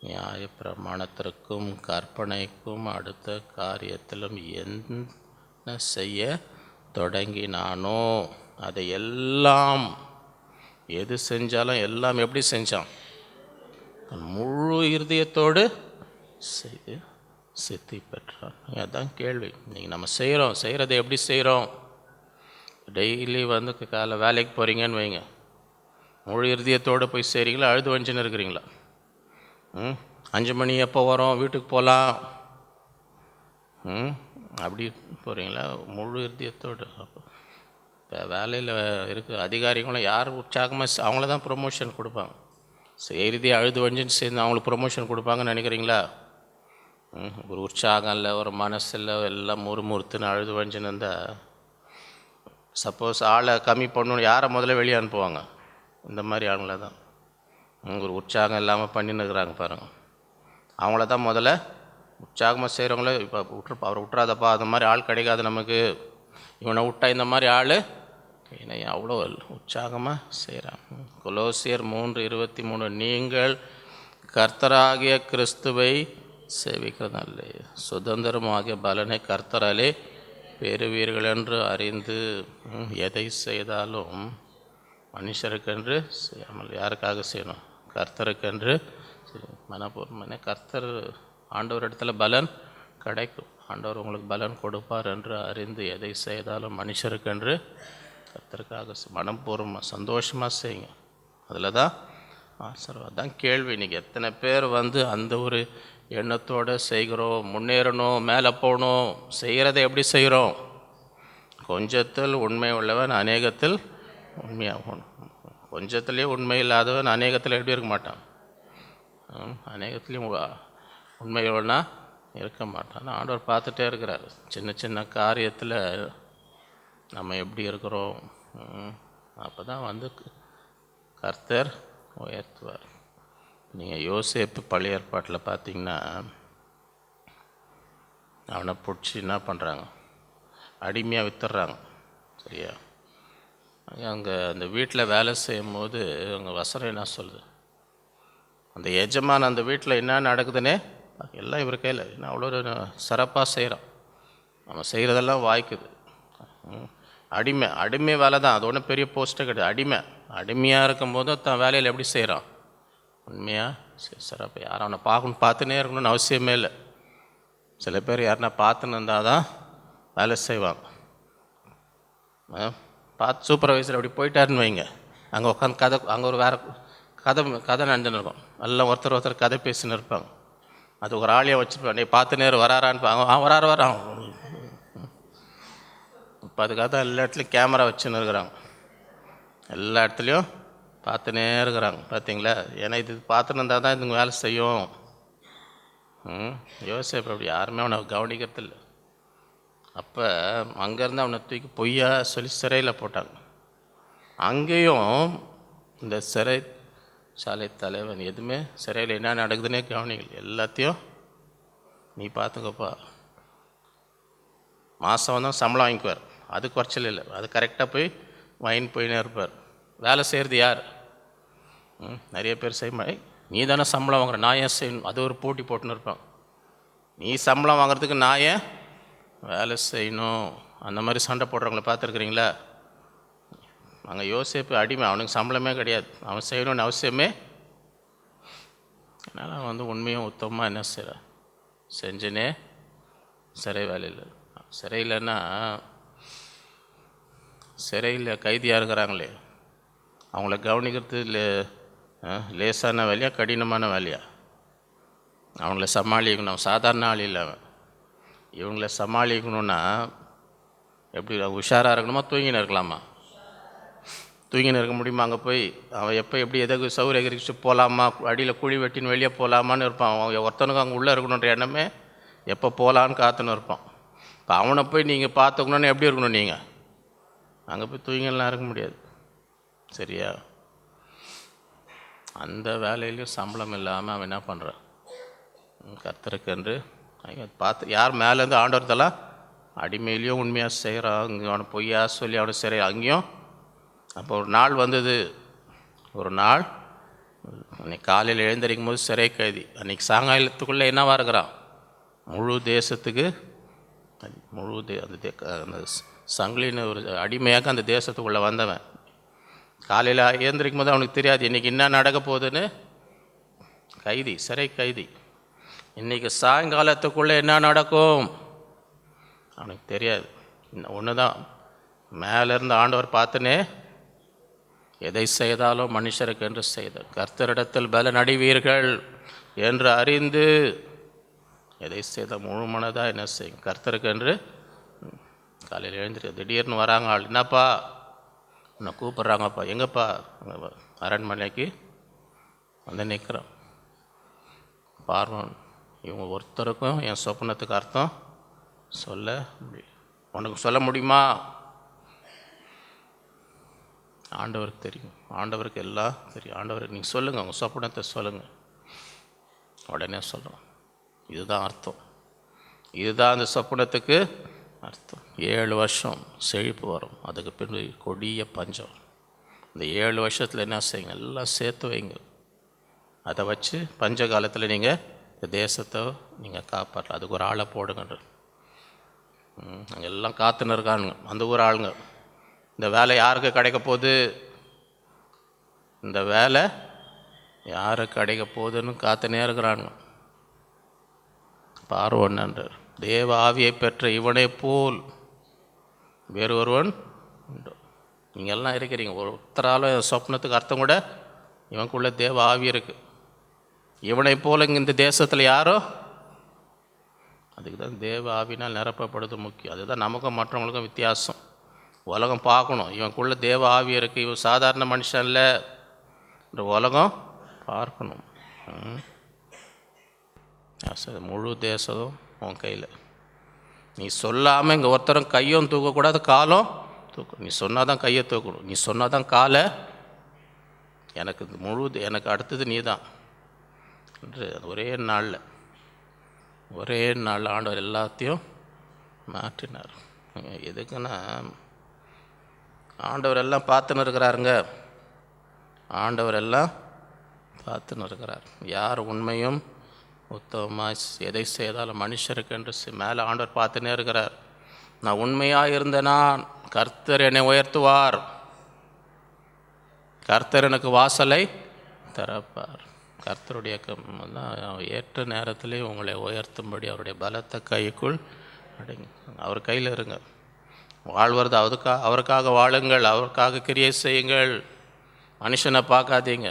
நியாய பிரமாணத்திற்கும் கற்பனைக்கும் அடுத்த காரியத்திலும் என்ன செய்ய தொடங்கினானோ அதை எல்லாம், எது செஞ்சாலும் எல்லாம் எப்படி செஞ்சான்? முழு இருதயத்தோடு செய்து சித்தி பெற்றான். அதுதான் கேள்வி. நீங்கள் நம்ம செய்கிறத எப்படி செய்கிறோம்? டெய்லி காலை வேலைக்கு போகிறீங்கன்னு வைங்க, முழு இருதயத்தோடு போய் செய்கிறீங்களா? அழுது வஞ்சுன்னு இருக்கிறீங்களா? 5 மணி எப்போ வரோம் வீட்டுக்கு போகலாம் அப்படி போகிறீங்களா? முழு இருதயத்தோடு. இப்போ வேலையில் இருக்க அதிகாரிகளும் யார் உற்சாகமாக அவங்கள தான் ப்ரொமோஷன் கொடுப்பாங்க. செய்தி அழுது வஞ்சுன்னு சேர்ந்து அவங்களுக்கு ப்ரொமோஷன் கொடுப்பாங்கன்னு நினைக்கிறீங்களா? ஒரு உற்சாகம் இல்லை, ஒரு மனசில் எல்லாம் முறுமுறுத்துன்னு அழுது வஞ்சுன்னு இருந்தால் சப்போஸ் ஆளை கம்மி பண்ணணும், யாரை முதல்ல வெளியே அனுப்புவாங்க? இந்த மாதிரி ஆளுங்களை தான். ஒரு உற்சாகம் இல்லாமல் பண்ணின்னு இருக்கிறாங்க பாருங்கள், அவங்கள தான் முதல்ல உற்சாகமாக செய்கிறவங்கள இப்போ அவரை விட்டுறாதப்பா, அந்த மாதிரி ஆள் கிடைக்காது நமக்கு, இவனை விட்டா இந்த மாதிரி ஆள் ஏன்னா அவ்வளோ உற்சாகமாக செய்கிறான். கொலோசியர் 3:23 நீங்கள் கர்த்தராகிய கிறிஸ்துவை சேவிக்கிறதல்ல, சுதந்திரமாகிய பலனை கர்த்தராலே பெறுவீர்கள் என்று அறிந்து எதை செய்தாலும் மனுஷருக்கென்று செய்யாமல் யாருக்காக செய்யணும்? கர்த்தருக்கென்று மனப்பூர்வமான. கர்த்தர் ஆண்டவர் இடத்துல பலன் கிடைக்கும், ஆண்டவர் உங்களுக்கு பலன் கொடுப்பார் என்று அறிந்து எதை செய்தாலும் மனுஷருக்கென்று கர்த்தருக்காக மனப்பூர்வமாக சந்தோஷமாக செய்யுங்க. அதில் தான் ஆசீர்வாதம். தான் கேள்வி, இன்றைக்கி எத்தனை பேர் அந்த ஒரு எண்ணத்தோடு செய்கிறோம்? முன்னேறணும், மேலே போகணும். செய்கிறத எப்படி செய்கிறோம்? கொஞ்சத்தில் உண்மை உள்ளவன் அநேகத்தில் உண்மையாகணும். கொஞ்சத்துலேயே உண்மை இல்லாதவன் அநேகத்தில் எப்படி இருக்க மாட்டான்? அநேகத்துலேயும் உண்மையோனா இருக்க மாட்டான். ஆண்டவர் பார்த்துட்டே இருக்கிறார். சின்ன சின்ன காரியத்தில் நம்ம எப்படி இருக்கிறோம்? அப்போ தான் கர்த்தர் உயர்த்துவார். நீங்கள் யோசேப்பு பழைய ஏற்பாட்டில் பார்த்தீங்கன்னா அவனை பிடிச்சி என்ன பண்ணுறாங்க? அடிமையாக வித்துடுறாங்க. சரியா? அங்கே அந்த வீட்டில் வேலை செய்யும் போது அங்கே வசனம் என்ன சொல்லுது? அந்த எஜமான் அந்த வீட்டில் என்ன நடக்குதுன்னே எல்லாம் இவர் கையில். ஏன்னா அவ்வளோ சிறப்பாக செய்கிறான், நம்ம செய்கிறதெல்லாம் வாய்க்குது. அடிமை வேலை தான், அது ஒன்றும் பெரிய போஸ்ட்டே கிடையாது. அடிமையாக இருக்கும்போது தான் வேலையில் எப்படி செய்கிறான்? உண்மையாக சிறப்பாக. யாரும் அவனை பார்த்துன்னே இருக்கணும்னு அவசியமே இல்லை. சில பேர் யாருன்னா பார்த்துன்னு இருந்தால் தான் வேலை செய்வாங்க. சூப்பர்வைசர் அப்படி போயிட்டாருன்னு வைங்க, அங்கே உட்காந்து அங்கே ஒரு வேறு கதை நடந்துன்னு இருக்கும். எல்லாம் ஒருத்தர் கதை பேசின்னு இருப்பாங்க. அது ஒரு ஆளையாக வச்சுருப்பாங்க, நீ பார்த்து நேரம் வராரான்னு வரான். இப்போ அதுக்காக தான் எல்லா இடத்துலையும் கேமரா வச்சுன்னு இருக்கிறாங்க. எல்லா இடத்துலையும் பார்த்துனே இருக்கிறாங்க. பார்த்தீங்களா? ஏன்னா இது பார்த்துன்னு இருந்தால் தான் இதுங்க வேலை செய்யும். யோசிப்பு அப்படி யாருமே அவனை கவனிக்கிறதில்ல. அப்போ அங்கேருந்து அவனை தூக்கி பொய்யா சொல்லி சிறையில் போட்டாங்க. அங்கேயும் இந்த சிறைச்சாலை தலைவன் எதுவுமே சிறையில் என்ன நடக்குதுன்னே கவனிக்கல. எல்லாத்தையும் நீ பார்த்துக்கப்பா. மாதம் வந்தால் சம்பளம் வாங்கிக்குவார், அது குறைச்சல் இல்லை, அது கரெக்டாக போய் வாங்கின்னு போயினே இருப்பார். வேலை செய்கிறது யார்? நிறைய பேர் செய்ய மாட்டேன், நீ தானே சம்பளம் வாங்குற, நான் ஏன் செய்யணும், அது ஒரு போட்டி போட்டுன்னு இருப்பான். நீ சம்பளம் வாங்குறதுக்கு நான் ஏன் வேலை செய்யணும்? அந்த மாதிரி சண்டை போடுறவங்கள பார்த்துருக்குறீங்களா? அங்கே யோசேப்பு அடிமை, அவனுக்கு சம்பளமே கிடையாது, அவன் செய்யணும்னு அவசியமே. அதனால் அவன் உண்மையும் உத்தமமாக என்ன செய்கிறான், செஞ்சுனே சிறை வேலையில். சிறையில்னா சிறையில் கைதியாக இருக்கிறாங்களே, அவங்கள கவனிக்கிறது லேசான வேலையா கடினமான வேலையா? அவங்கள சமாளிக்கணும், சாதாரண ஆள் இல்லை அவன். இவங்கள சமாளிக்கணுன்னா எப்படி, உஷாராக இருக்கணுமா, தூங்கின்னு இருக்கலாமா? தூங்கின்னு இருக்க முடியுமா? அங்கே போய் அவன் எப்போ எப்படி எதாவது சௌகரிச்சு போகலாமா, அடியில் குழி வெட்டின்னு வெளியே போகலாமான்னு இருப்பான். அவன் ஒருத்தனுக்கு அங்கே உள்ளே இருக்கணுன்ற எண்ணமே எப்போ போகலான்னு காத்துன்னு இருப்பான். இப்போ அவனை போய் நீங்கள் பார்த்துக்கணுன்னு எப்படி இருக்கணும்? நீங்கள் அங்கே போய் தூங்கிலாம் இருக்க முடியாது, சரியா? அந்த வேலையிலையும் சம்பளம் இல்லாமல் அவன் என்ன பண்ணுறான், கர்த்தருக்கென்று அங்கே பார்த்து யார் மேலேருந்து ஆண்டவர்த்தெல்லாம் அடிமையிலையும் உண்மையாக செய்கிறான். இங்கே அவனை பொய்யா சொல்லி அவனை சிறை அங்கேயும். அப்போ ஒரு நாள் வந்தது, ஒரு நாள் அன்றைக்கி காலையில் எழுந்திருக்கும் போது சிறை கைதி, அன்றைக்கி சாயங்காலத்துக்குள்ளே என்னவாக இருக்கிறான், முழு தேசத்துக்கு அந்த சங்கிலின்னு ஒரு அடிமையாக அந்த தேசத்துக்குள்ளே வந்தவன். காலையில் எழுந்திருக்கும் போது அவனுக்கு தெரியாது இன்றைக்கி என்ன நடக்க போகுதுன்னு. கைதி, சிறை கைதி. இன்றைக்கி சாயங்காலத்துக்குள்ளே என்ன நடக்கும் அவனுக்கு தெரியாது. ஒன்று தான், மேலேருந்து ஆண்டவர் பார்த்துனே, எதை செய்தாலும் மனுஷருக்கு என்று செய்த கர்த்தரிடத்தில் பலன் அடைவீர்கள் என்று அறிந்து எதை செய்தால் முழு மனதாக என்ன செய்யும், கர்த்தருக்கு என்று. காலையில் எழுந்திருக்கு, திடீர்னு வராங்க ஆள், என்னப்பா உன்னை கூப்பிட்றாங்கப்பா, எங்கப்பா? அரண்மனைக்கு வந்து நிற்கிறான். பார்வன், இவங்க ஒருத்தருக்கும் என் சொப்பனத்துக்கு அர்த்தம் சொல்ல முடியும். உனக்கு சொல்ல முடியுமா? ஆண்டவருக்கு தெரியும், ஆண்டவருக்கு எல்லாம் தெரியும். ஆண்டவருக்கு நீங்கள் சொல்லுங்கள், உங்கள் சொப்பனத்தை சொல்லுங்கள். உடனே சொல்கிறோம், இதுதான் அர்த்தம், இதுதான் அந்த சொப்பனத்துக்கு அர்த்தம். 7 வருஷம் செழிப்பு வரும், அதுக்கு பின்பு கொடிய பஞ்சம். இந்த 7 வருஷத்தில் என்ன செய்யுங்க, எல்லாம் சேர்த்து வைங்க. அதை வச்சு பஞ்ச காலத்தில் நீங்கள் இந்த தேசத்தை நீங்கள் காப்பாற்றலாம். அதுக்கு ஒரு ஆளை போடுங்கன்ற. அங்கே எல்லாம் காத்துன்னு இருக்கானுங்க அந்த ஊர் ஆளுங்க. இந்த வேலை யாருக்கு கிடைக்க போகுது, இந்த வேலை யாருக்கு கிடைக்க போகுதுன்னு காத்துனே இருக்கிறானுங்க. பார்வோன்றார், தேவ ஆவியை பெற்ற இவனை போல் வேறு ஒருவன் உண்டு. நீங்கள் எல்லாம் இருக்கிறீங்க, ஒருத்தராலும் சொப்னத்துக்கு அர்த்தம் கூட இவனுக்குள்ள தேவ ஆவி இருக்குது. இவனை போல் இங்கே இந்த தேசத்தில் யாரோ, அதுக்கு தான் தேவ ஆவினால் நிரப்பப்படுறது முக்கியம். அதுதான் நமக்கும் மற்றவங்களுக்கும் வித்தியாசம். உலகம் பார்க்கணும், இவனுக்குள்ள தேவ ஆவி இருக்குது, இவன் சாதாரண மனுஷன் இல்லை, இந்த உலகம் பார்க்கணும். முழு தேசமும் உன் கையில். நீ சொல்லாமல் இங்கே ஒருத்தரும் கையும் தூக்கக்கூடாது, காலும் தூக்கணும். நீ சொன்னால் தான் கையை தூக்கணும், நீ சொன்னால் தான் காலை. எனக்கு எனக்கு அடுத்தது நீ தான் என்று ஒரே நாளில் ஆண்டவர் எல்லாத்தையும் மாற்றினார். எதுக்குன்னா, ஆண்டவர் எல்லாம் பார்த்துன்னு இருக்கிறாருங்க. ஆண்டவர் எல்லாம் பார்த்துன்னு இருக்கிறார். யார் உண்மையும் உத்தமமாக எதை செய்தாலும் மனுஷருக்கு என்று மேலே ஆண்டவர் பார்த்துன்னே இருக்கிறார். நான் உண்மையாக இருந்தேனா கர்த்தர் என்னை உயர்த்துவார், கர்த்தர் எனக்கு வாசலை திறப்பார். கர்த்தருடைய ஏற்ற நேரத்திலே உங்களை உயர்த்தும்படி அவருடைய பலத்த கைக்குள் அடங்கி அவர் கையில் இருங்க. வாழ்வது அவருக்காக வாழுங்கள், அவருக்காக கிரியை செய்யுங்கள். மனுஷனை பார்க்காதீங்க.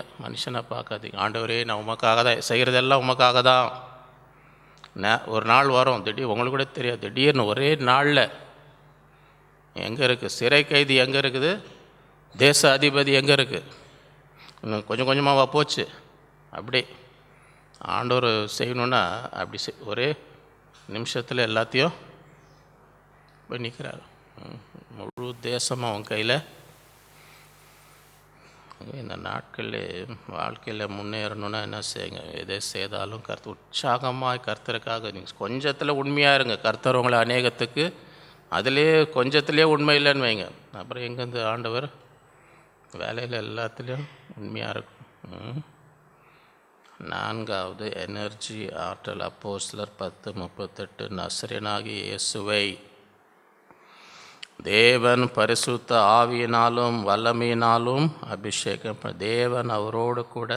ஆண்டவரே, நான் உமக்காக தான் செய்கிறதெல்லாம், உமக்காக தான். ஒரு நாள் வரும், உங்களுக்கு கூட தெரியாது, திடீர்னு ஒரே நாளில் எங்கே இருக்குது சிறை கைதி, எங்கே இருக்குது தேச அதிபதி, எங்கே இருக்குது, இன்னும் கொஞ்சம் கொஞ்சமாக போச்சு. அப்படி ஆண்டவர் செய்யணுன்னா அப்படி ஒரே நிமிஷத்தில் எல்லாத்தையும் போய் நிற்கிறார். முழு தேசமாக அவன் கையில் இந்த நாட்களில் வாழ்க்கையில் முன்னேறணுன்னா என்ன செய்யுங்க? எதை செய்தாலும் உற்சாகமாக கர்த்தருக்காக நீங்கள் கொஞ்சத்தில் உண்மையாக இருங்க. கர்த்தர் உங்களை அநேகத்துக்கு அதிலே கொஞ்சத்துலேயே உண்மை இல்லைன்னு வைங்க, அப்புறம் எங்கேருந்து ஆண்டவர்? வேலையில் எல்லாத்துலேயும் உண்மையாக இருக்கும். நான்காவது, எனர்ஜி, ஆற்றல். அப்போஸ்தலர் 10:38. நசரேயனாகிய இயேசுவை தேவன் பரிசுத்த ஆவியினாலும் வல்லமையினாலும் அபிஷேகம். தேவன் அவரோடு கூட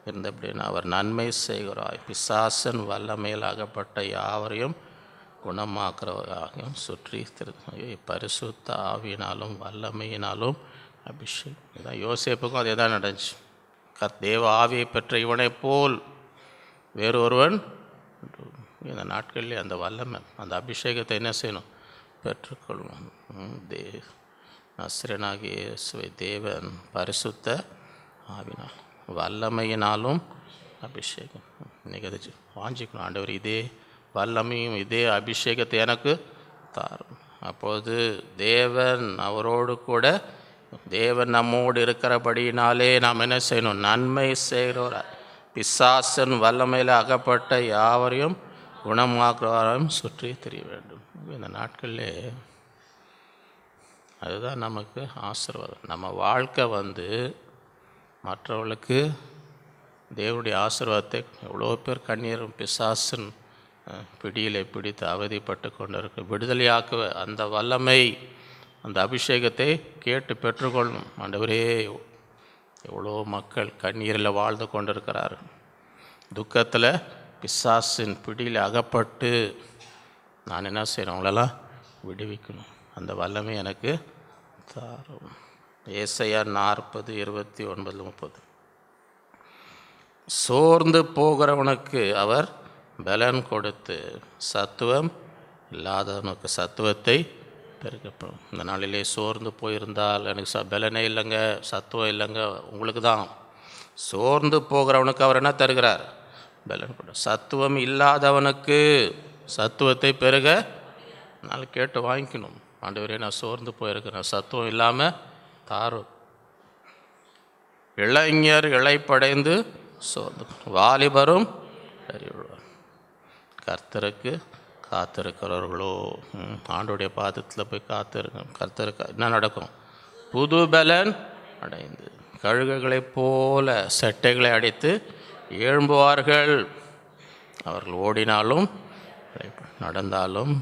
இருந்தபடினா அவர் நன்மை செய்கிறார். பிசாசன் வல்லமையில் அகப்பட்ட யாவரையும் குணமாக்குறவராகவும் சுற்றி பரிசுத்த ஆவியினாலும் வல்லமையினாலும் அபிஷேகம். இதான் யோசேப்புக்கும் அதே தான் நடந்துச்சு. தேவ ஆவியை பெற்ற இவனை போல் வேறு ஒருவன் இந்த நாட்களிலே அந்த வல்லமை, அந்த அபிஷேகத்தை என்ன செய்யணும்? பெற்றுக்கொள்ளணும். நசரேயனாகிய இயேசுவை தேவன் பரிசுத்த ஆவினால் வல்லமையினாலும் அபிஷேகம். இன்றைக்கி அதை வாஞ்சிக்கணும். ஆண்டவர் இதே வல்லமையும் இதே அபிஷேகத்தை எனக்கு தாரும். அப்போது தேவன் அவரோடு கூட, தேவன் நம்மோடு இருக்கிறபடினாலே நாம் என்ன செய்யணும்? நன்மை செய்கிறோம். பிசாசன் வல்லமையில் அகப்பட்ட யாவரையும் குணமாக்குறவரையும் சுற்றி தெரிய வேண்டும். இந்த நாட்களிலே அதுதான் நமக்கு ஆசீர்வாதம். நம்ம வாழ்க்கை மற்றவர்களுக்கு தேவனுடைய ஆசீர்வாதத்தை, எவ்வளோ பேர் கண்ணீரும் பிசாசின் பிடியில் பிடித்து அவதிப்பட்டு கொண்டு இருக்க விடுதலையாக்குவ அந்த வல்லமை, அந்த அபிஷேகத்தை கேட்டு பெற்றுக்கொள்ளணும். ஆண்டவரே, எவ்வளோ மக்கள் கண்ணீரில் வாழ்ந்து கொண்டிருக்கிறார், துக்கத்தில் பிசாசின் பிடியில் அகப்பட்டு, நான் என்ன செய்யணும்? அவங்களெல்லாம் விடுவிக்கணும். அந்த வல்லமை எனக்கு தாரும். ஏசாயா 40:29-30. சோர்ந்து போகிறவனுக்கு அவர் பலன் கொடுத்து சத்துவம் இல்லாதவனுக்கு சத்துவத்தை பெருக்கப்படும். இந்த நாளிலே சோர்ந்து போயிருந்தால், எனக்கு பலனே இல்லைங்க, சத்துவம் இல்லைங்க, உங்களுக்கு தான். சோர்ந்து போகிறவனுக்கு அவர் என்ன தருகிறார்? பலன் கொடு. சத்துவம் இல்லாதவனுக்கு சத்துவத்தை பெருக நாள் கேட்டு வாங்கிக்கணும். ஆண்டவரே, நான் சோர்ந்து போயிருக்கிறேன், சத்துவம் இல்லாமல் தாரும். இளைஞர் இளைப்படைந்து சோர்ந்து, வாலிபரும் அறிவுள்ளார். கர்த்தருக்கு காத்திருக்கிறவர்களோ ஆண்டோடைய பாதத்தில் போய் காத்திருங்க. கர்த்தருக்கு என்ன நடக்கும்? புது பலன் அடைந்து கழுகுகளைப் போல செட்டைகளை அடைத்து எழும்புவார்கள். அவர்கள் ஓடினாலும் நடந்தாலும்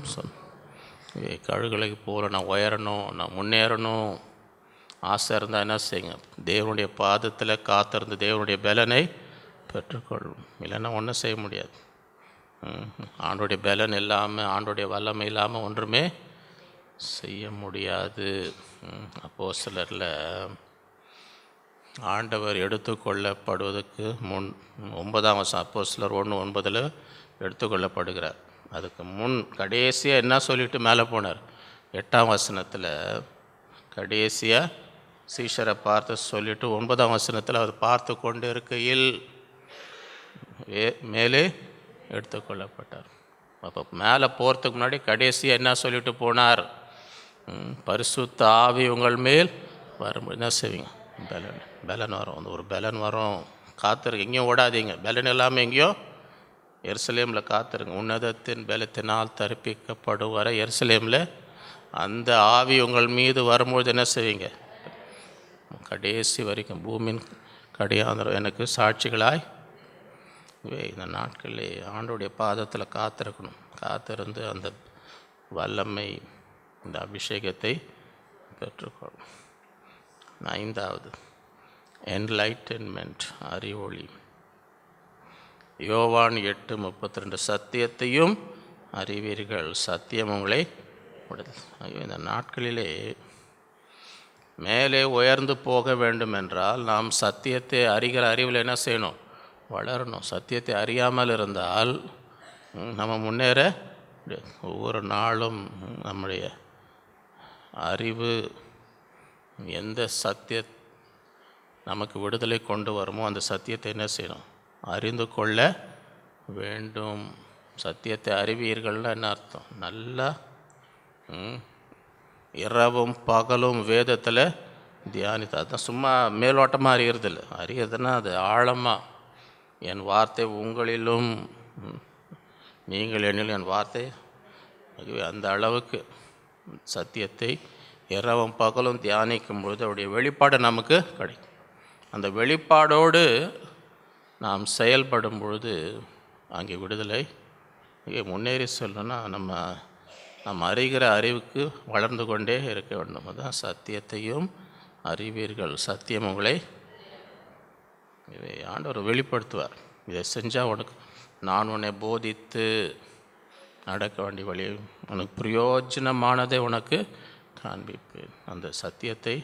கழுகுகளை போல நான் உயரணும், நான் முன்னேறணும் ஆசை இருந்தால் என்ன செய்யுங்க? தேவனுடைய பாதத்தில் காத்திருந்து தேவனுடைய பலனை பெற்றுக்கொள்ளும். இல்லைன்னா ஒன்றும் செய்ய முடியாது. ஆண்டோடைய பலன் இல்லாமல், ஆண்டோடைய வல்லமை இல்லாமல் ஒன்றுமே செய்ய முடியாது. அப்போஸ்தலரில் ஆண்டவர் எடுத்துக்கொள்ளப்படுவதற்கு முன் 9ஆம் வசனம், அப்போஸ்தலர் 1:9 எடுத்துக்கொள்ளப்படுகிறார். அதுக்கு முன் கடைசியாக என்ன சொல்லிட்டு மேலே போனார்? 8ஆம் வசனத்தில் கடைசியாக சீஷரை பார்த்து சொல்லிவிட்டு 9ஆம் வசனத்தில் அவர் பார்த்து கொண்டு இருக்கையில் மேலே எடுத்துக்கொள்ளப்பட்டார். அப்போ மேலே போகிறதுக்கு முன்னாடி கடைசியாக என்ன சொல்லிட்டு போனார்? பரிசுத்த ஆவி உங்கள் மேல் வரும். என்ன செய்வீங்க? பலன் வரும். அந்த ஒரு பலன் வரும். காத்திருக்கு, எங்கேயும் ஓடாதீங்க. பலன் இல்லாமல் எங்கேயோ எருசலேமில் காத்திருங்க. உன்னதத்தின் பலத்தினால் தரிப்பிக்கப்படும் வர எருசலேமில் அந்த ஆவி உங்கள் மீது வரும்போது என்ன செய்வீங்க? கடைசி வரைக்கும் பூமியின் கடையாந்திரம் எனக்கு சாட்சிகளாய் இந்த நாட்களிலே ஆண்டோடைய பாதத்தில் காத்திருக்கணும். காத்திருந்து அந்த வல்லமை, இந்த அபிஷேகத்தை பெற்றுக்கொள்ளும். 5வது, என்லைட்டன்மெண்ட், அறிவொளி. யோவான் 8:32. சத்தியத்தையும் அறிவீர்கள், சத்தியம் உங்களை விடுதல். இந்த நாட்களிலே மேலே உயர்ந்து போக வேண்டும் என்றால் நாம் சத்தியத்தை அறிகிற அறிவில் என்ன செய்யணும்? வளரணும். சத்தியத்தை அறியாமல் இருந்தால் நம்ம முன்னேற ஒவ்வொரு நாளும் நம்முடைய அறிவு எந்த சத்திய நமக்கு விடுதலை கொண்டு வருமோ அந்த சத்தியத்தை என்ன செய்யணும்? அறிந்து கொள்ள வேண்டும். சத்தியத்தை அறிவீர்கள்னா என்ன அர்த்தம்? நல்லா இரவும் பகலும் வேதத்தில் தியானித்து. அதுதான் சும்மா மேலோட்டமாக அறியறதில்லை. அறியறதுன்னா அது ஆழமாக, என் வார்த்தை உங்களிலும் நீங்கள் என்னிலும் என் வார்த்தை, ஆகவே அந்த அளவுக்கு சத்தியத்தை இரவும் பகலும் தியானிக்கும் பொழுது அவருடைய வெளிப்பாடு நமக்கு கிடைக்கும். அந்த வெளிப்பாடோடு நாம் செயல்படும் பொழுது அங்கே விடுதலை. இங்கே முன்னேறி செல்லணும்னா நம்ம அறிகிற அறிவுக்கு வளர்ந்து கொண்டே இருக்க வேண்டும். அதுதான் சத்தியத்தையும் அறிவீர்கள், சத்தியம் உங்களை இதை ஆண்டவர் வெளிப்படுத்துவார். இதை செஞ்சால் உனக்கு நான் உன்னை போதித்து நடக்க வேண்டிய வழி, உனக்கு பிரயோஜனமானதை உனக்கு காண்பிப்பேன். அந்த சத்தியத்தை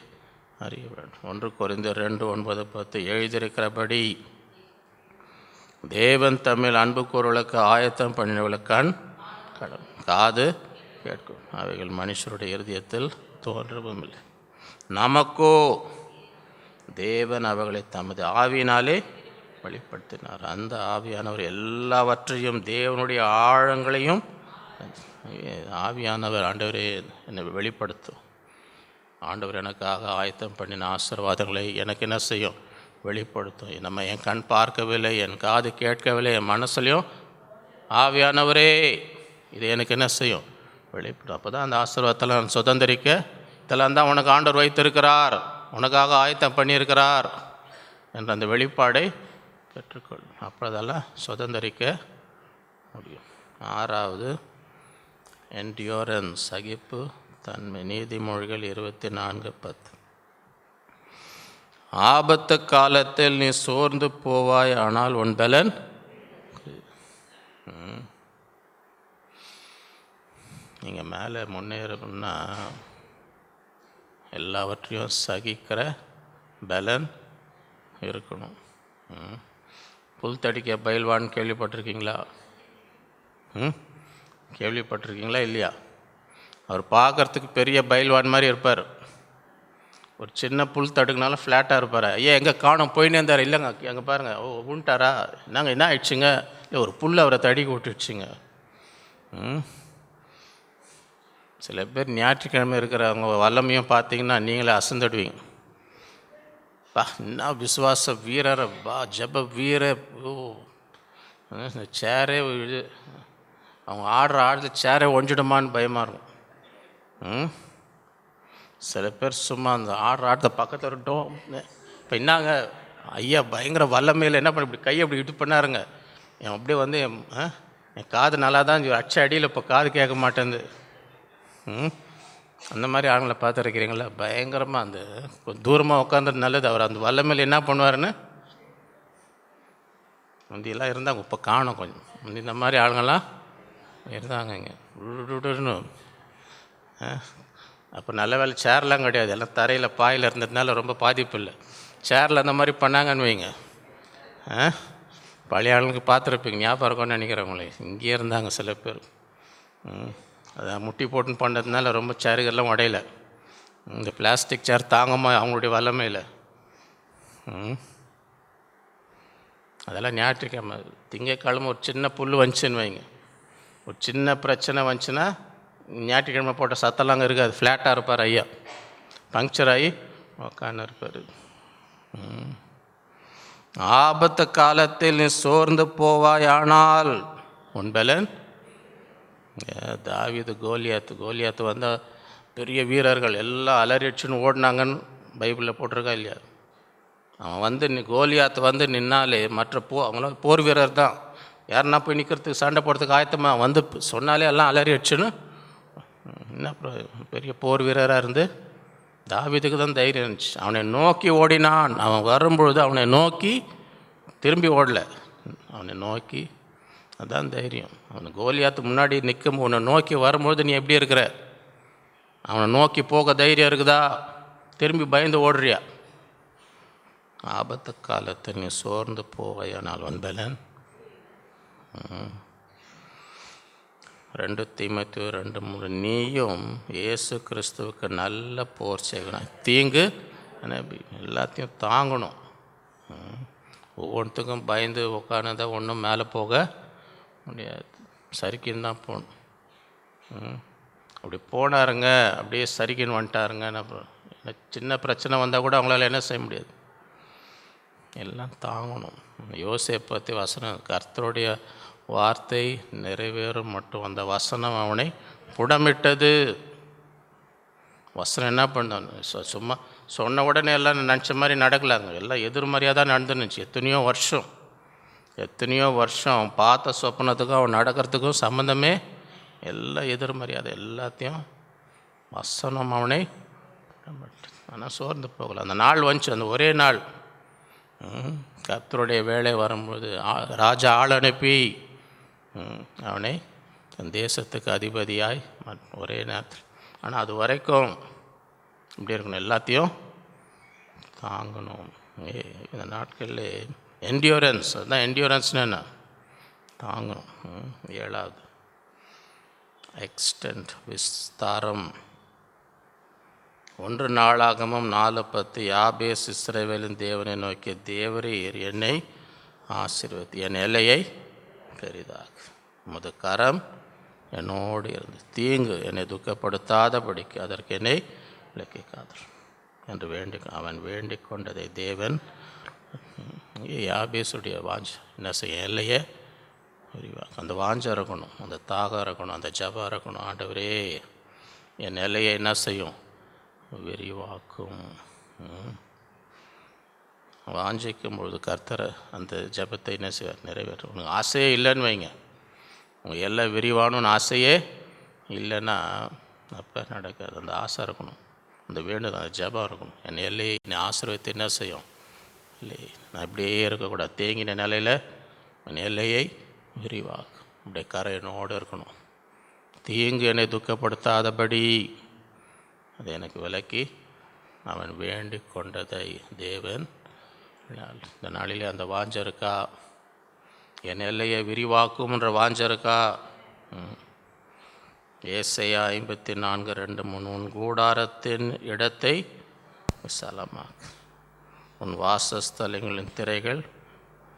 அறிய வேண்டும். 1 கொரிந்தியர் 2:9-10 எழுதியிருக்கிறபடி தேவன் தமிழ் அன்பு கூறுவர்களுக்கு ஆயத்தம் பண்ணினவர்களுக்கான் கடன் காது கேட்கும், அவைகள் மனுஷருடைய இருதயத்தில் தோன்றவும் இல்லை. நமக்கோ தேவன் அவைகளை தமது ஆவியினாலே வெளிப்படுத்தினார். அந்த ஆவியானவர் எல்லாவற்றையும், தேவனுடைய ஆழங்களையும், ஆவியானவர் ஆண்டவரே என்னை வெளிப்படுத்தும். ஆண்டவர் எனக்காக ஆயத்தம் பண்ணின ஆசீர்வாதங்களை எனக்கு என்ன செய்யும்? வெளிப்படுத்தும். நம்ம என் கண் பார்க்கவில்லை, என் காது கேட்கவில்லை, என் மனசுலையும் ஆவியானவரே இது எனக்கு என்ன செய்யும்? வெளிப்படும். அப்போ தான் அந்த ஆசீர்வாதத்தில் நான் சுதந்திரிக்க, இதெல்லாம் தான் உனக்கு ஆண்டவர் வைத்திருக்கிறார், உனக்காக ஆயத்தம் பண்ணியிருக்கிறார் என்ற அந்த வெளிப்பாடை பெற்றுக்கொள். அப்போ அதெல்லாம் சுதந்திரிக்க முடியும். 6வது என்டியூரன்ஸ், சகிப்பு தன்மை. நீதிமொழிகள் 24:10 ஆபத்து காலத்தில் நீ சோர்ந்து போவாய், ஆனால் உன் பலன். நீங்கள் மேலே முன்னேறணும்னா எல்லாவற்றையும் சகிக்கிற பலன் இருக்கணும். புல் தடிக்க பயில்வான்னு கேள்விப்பட்டிருக்கீங்களா? கேள்விப்பட்டிருக்கீங்களா இல்லையா? அவர் பார்க்குறதுக்கு பெரிய பயில்வான் மாதிரி இருப்பார். ஒரு சின்ன புல் தடுக்குனாலும் ஃப்ளாட்டாக இருப்பார். ஐயா எங்கே காணும் போயினே இருந்தார். இல்லைங்க எங்கே பாருங்கள், ஓ உண்டாரா, நாங்கள் என்ன ஆயிடுச்சுங்க, இல்லை ஒரு புல் அவரை தடிக்க விட்டுடுச்சுங்க. சில பேர் ஞாயிற்றுக்கிழமை இருக்கிறவங்க வல்லமையும் பார்த்தீங்கன்னா நீங்களே அசந்துடுவீங்க. பா என்ன விசுவாச வீரரை, பா ஜப வீர, ஓ இந்த சேரே அவங்க ஆடுற ஆடுறது சேரே ஒழிஞ்சிடுமான்னு பயமாக இருக்கும். சில பேர் சும்மா அந்த ஆடுற ஆடுறத பக்கத்தில் இருக்கட்டும். இப்போ என்னாங்க ஐயா பயங்கர வல்லமையில் என்ன பண்ண இப்படி கையை அப்படி இது பண்ணாருங்க, என் அப்படியே வந்து என் காது நல்லா தான் அச்ச அடியில் இப்போ காது கேட்க மாட்டேங்குது. அந்த மாதிரி ஆளுங்களை பார்த்துருக்கிறீங்களா? பயங்கரமாக அந்த கொஞ்சம் தூரமாக உட்காந்துட்டு நல்லது. அவர் அந்த வல்லமையில் என்ன பண்ணுவாருன்னு முந்தியெல்லாம் இருந்தாங்க, இப்போ காணும் கொஞ்சம். முந்தி இந்த மாதிரி ஆளுங்கள்லாம் இருந்தாங்க இங்கே விடுன்னு. அப்போ நல்ல வேலை சேர்லாம் கிடையாது, எல்லாம் தரையில் பாயில் இருந்ததுனால ரொம்ப பாதிப்பு இல்லை. சேரில் அந்த மாதிரி பண்ணாங்கன்னு வைங்க, பழைய ஆளுங்களுக்கு பார்த்துருப்பீங்க, ஞாபகம் இருக்கும்னு நினைக்கிறவங்களே. இங்கேயே இருந்தாங்க சில பேர். அதை முட்டி போட்டுன்னு பண்ணதுனால ரொம்ப சேருகள்லாம் உடையல. இந்த பிளாஸ்டிக் சேர் தாங்கம்மா அவங்களுடைய வல்லமையில். அதெல்லாம் ஞாயிற்றுக்கிழமை. திங்கக்கிழமை ஒரு சின்ன புல் வந்துச்சுன்னு வைங்க, ஒரு சின்ன பிரச்சனை வந்துச்சுன்னா ஞாயிற்றுக்கிழமை போட்ட சத்தெல்லாம் அங்கே இருக்காது. ஃப்ளாட்டாக இருப்பார் ஐயா, பங்க்சர் ஆகி உக்கான்னு இருப்பார். ஆபத்து காலத்தில் நீ சோர்ந்து போவாய், ஆனால் உன் பலன். தாவீது கோலியாத்து வந்த பெரிய வீரர்கள் எல்லாம் அலறிச்சுன்னு ஓடினாங்கன்னு பைபிளில் போட்டிருக்கா இல்லையா? அவன் வந்து கோலியாத்து வந்து நின்னாலே மற்ற அவங்களாம் போர் வீரர் தான், யாருன்னா போய் நிற்கிறதுக்கு சண்டை போடுறதுக்கு ஆயத்தமாக வந்து சொன்னாலே எல்லாம் அலறி அடிச்சுன்னு என்ன பெரிய போர் வீரராக இருந்து தாவீதுக்கு தான் தைரியம் இருந்துச்சு. அவனை நோக்கி ஓடினான். அவன் வரும்பொழுது அவனை நோக்கி திரும்பி ஓடலை, அவனை நோக்கி. அதுதான் தைரியம். அவனை கோலியாத்து முன்னாடி நிற்கும், உன்னை நோக்கி வரும்பொழுது நீ எப்படி இருக்கிற? அவனை நோக்கி போக தைரியம் இருக்குதா? திரும்பி பயந்து ஓடுறியா? ஆபத்து காலத்தில் நீ சோர்ந்து போவையானால் உன் பலன். 2 தீமோத்தேயு 2:3 நீயும் இயேசு கிறிஸ்துவுக்கு நல்ல போர் செய்யணும். தீங்கு எல்லாத்தையும் தாங்கணும். ஒவ்வொன்றுத்துக்கும் பயந்து உட்காந்துதான் ஒன்றும் மேலே போக முடியாது, சரிக்கின்னு தான் போகணும். அப்படி போனாருங்க, அப்படியே சரிக்கின்னு வந்துட்டாருங்க, சின்ன பிரச்சனை வந்தால் கூட அவங்களால என்ன செய்ய முடியாது, எல்லாம் தாங்கணும். யோசேப்பை பற்றி வசனம், கர்த்தருடைய வார்த்தை நிறைவேறும் மட்டும் அந்த வசனம் அவனை புடமிட்டது. வசனம் என்ன பண்ணான், சும்மா சொன்ன உடனே எல்லாம் நினச்ச மாதிரி நடக்கலாங்க, எல்லாம் எதிர்மறையாக தான் நடந்துருந்துச்சு. எத்தனையோ வருஷம் அவன் பார்த்த சொப்பனத்துக்கும் அவன் நடக்கிறதுக்கும் சம்மந்தமே எல்லாம் எதிர்மறையாத, எல்லாத்தையும் வசனம் அவனை. ஆனால் சோர்ந்து போகல. அந்த நாள் வந்துச்சு, அந்த ஒரே நாள் கர்த்தருடைய வேலை வரும்போது ராஜா ஆள் அனுப்பி அவனை தன் தேசத்துக்கு அதிபதியாய் ஒரே நேரத்தில். ஆனால் அது வரைக்கும் இப்படி இருக்கணும், எல்லாத்தையும் தாங்கணும். இந்த நாட்களில் என்டியூரன்ஸ், அதுதான் என்டியூரன்ஸ்னு என்ன, தாங்கணும். 7வது எக்ஸ்டெண்ட், விஸ்தாரம். 1 நாளாகமம் 4:10. யாபேஸ் இஸ்ரவேலின் தேவனை நோக்கி, தேவரீர் என்னை ஆசீர்வதி, என் எல்லையை பெரிதாக, உமது கரம் என்னோடு இருந்து தீங்கு என்னை துக்கப்படுத்தாதபடிக்கு அதற்கு என்னை விலக்கிக்காதர் என்று அவன் வேண்டிக் கொண்டதை தேவன். யாபேசுடைய வாஞ்சை என்ன செய்ய, எல்லையை விரிவாக, அந்த வாஞ்சை இருக்கணும், அந்த தாகம் இருக்கணும், அந்த ஜபம் இருக்கணும். ஆண்டவரே என் எல்லையை என்ன செய்யும், விரிவாக்கும். வாஞ்சிக்கும் பொழுது கர்த்தரை அந்த ஜபத்தை என்ன செய்வார், நிறைவேற்றும். உனக்கு ஆசையே இல்லைன்னு வைங்க, உங்கள் எல்லாம் விரிவானுன்னு ஆசையே இல்லைன்னா அப்போ நடக்காது. அந்த ஆசை இருக்கணும், அந்த வேண்டுதல், அந்த ஜபம் இருக்கணும். என் எல்லையை என்னை ஆசீர்வதித்து என்ன செய்யும், இல்லை நான் இப்படியே இருக்கக்கூடாது, தேங்கின நிலையில் என் எல்லையை விரிவாக்கும். அப்படியே கரையனோடு இருக்கணும். தீங்கு என்னை துக்கப்படுத்தாதபடி அதை எனக்கு விலக்கி அவன் வேண்டி கொண்டதை தேவன். இந்த நாளிலே அந்த வாஞ்சை இருக்கா, என் எல்லையை விரிவாக்கும்ன்ற வாஞ்சை இருக்கா? ஏசாயா 54:2-3. உன் கூடாரத்தின் இடத்தை விசாலமாக்கு, உன் வாசஸ்தலங்களின் திரைகள்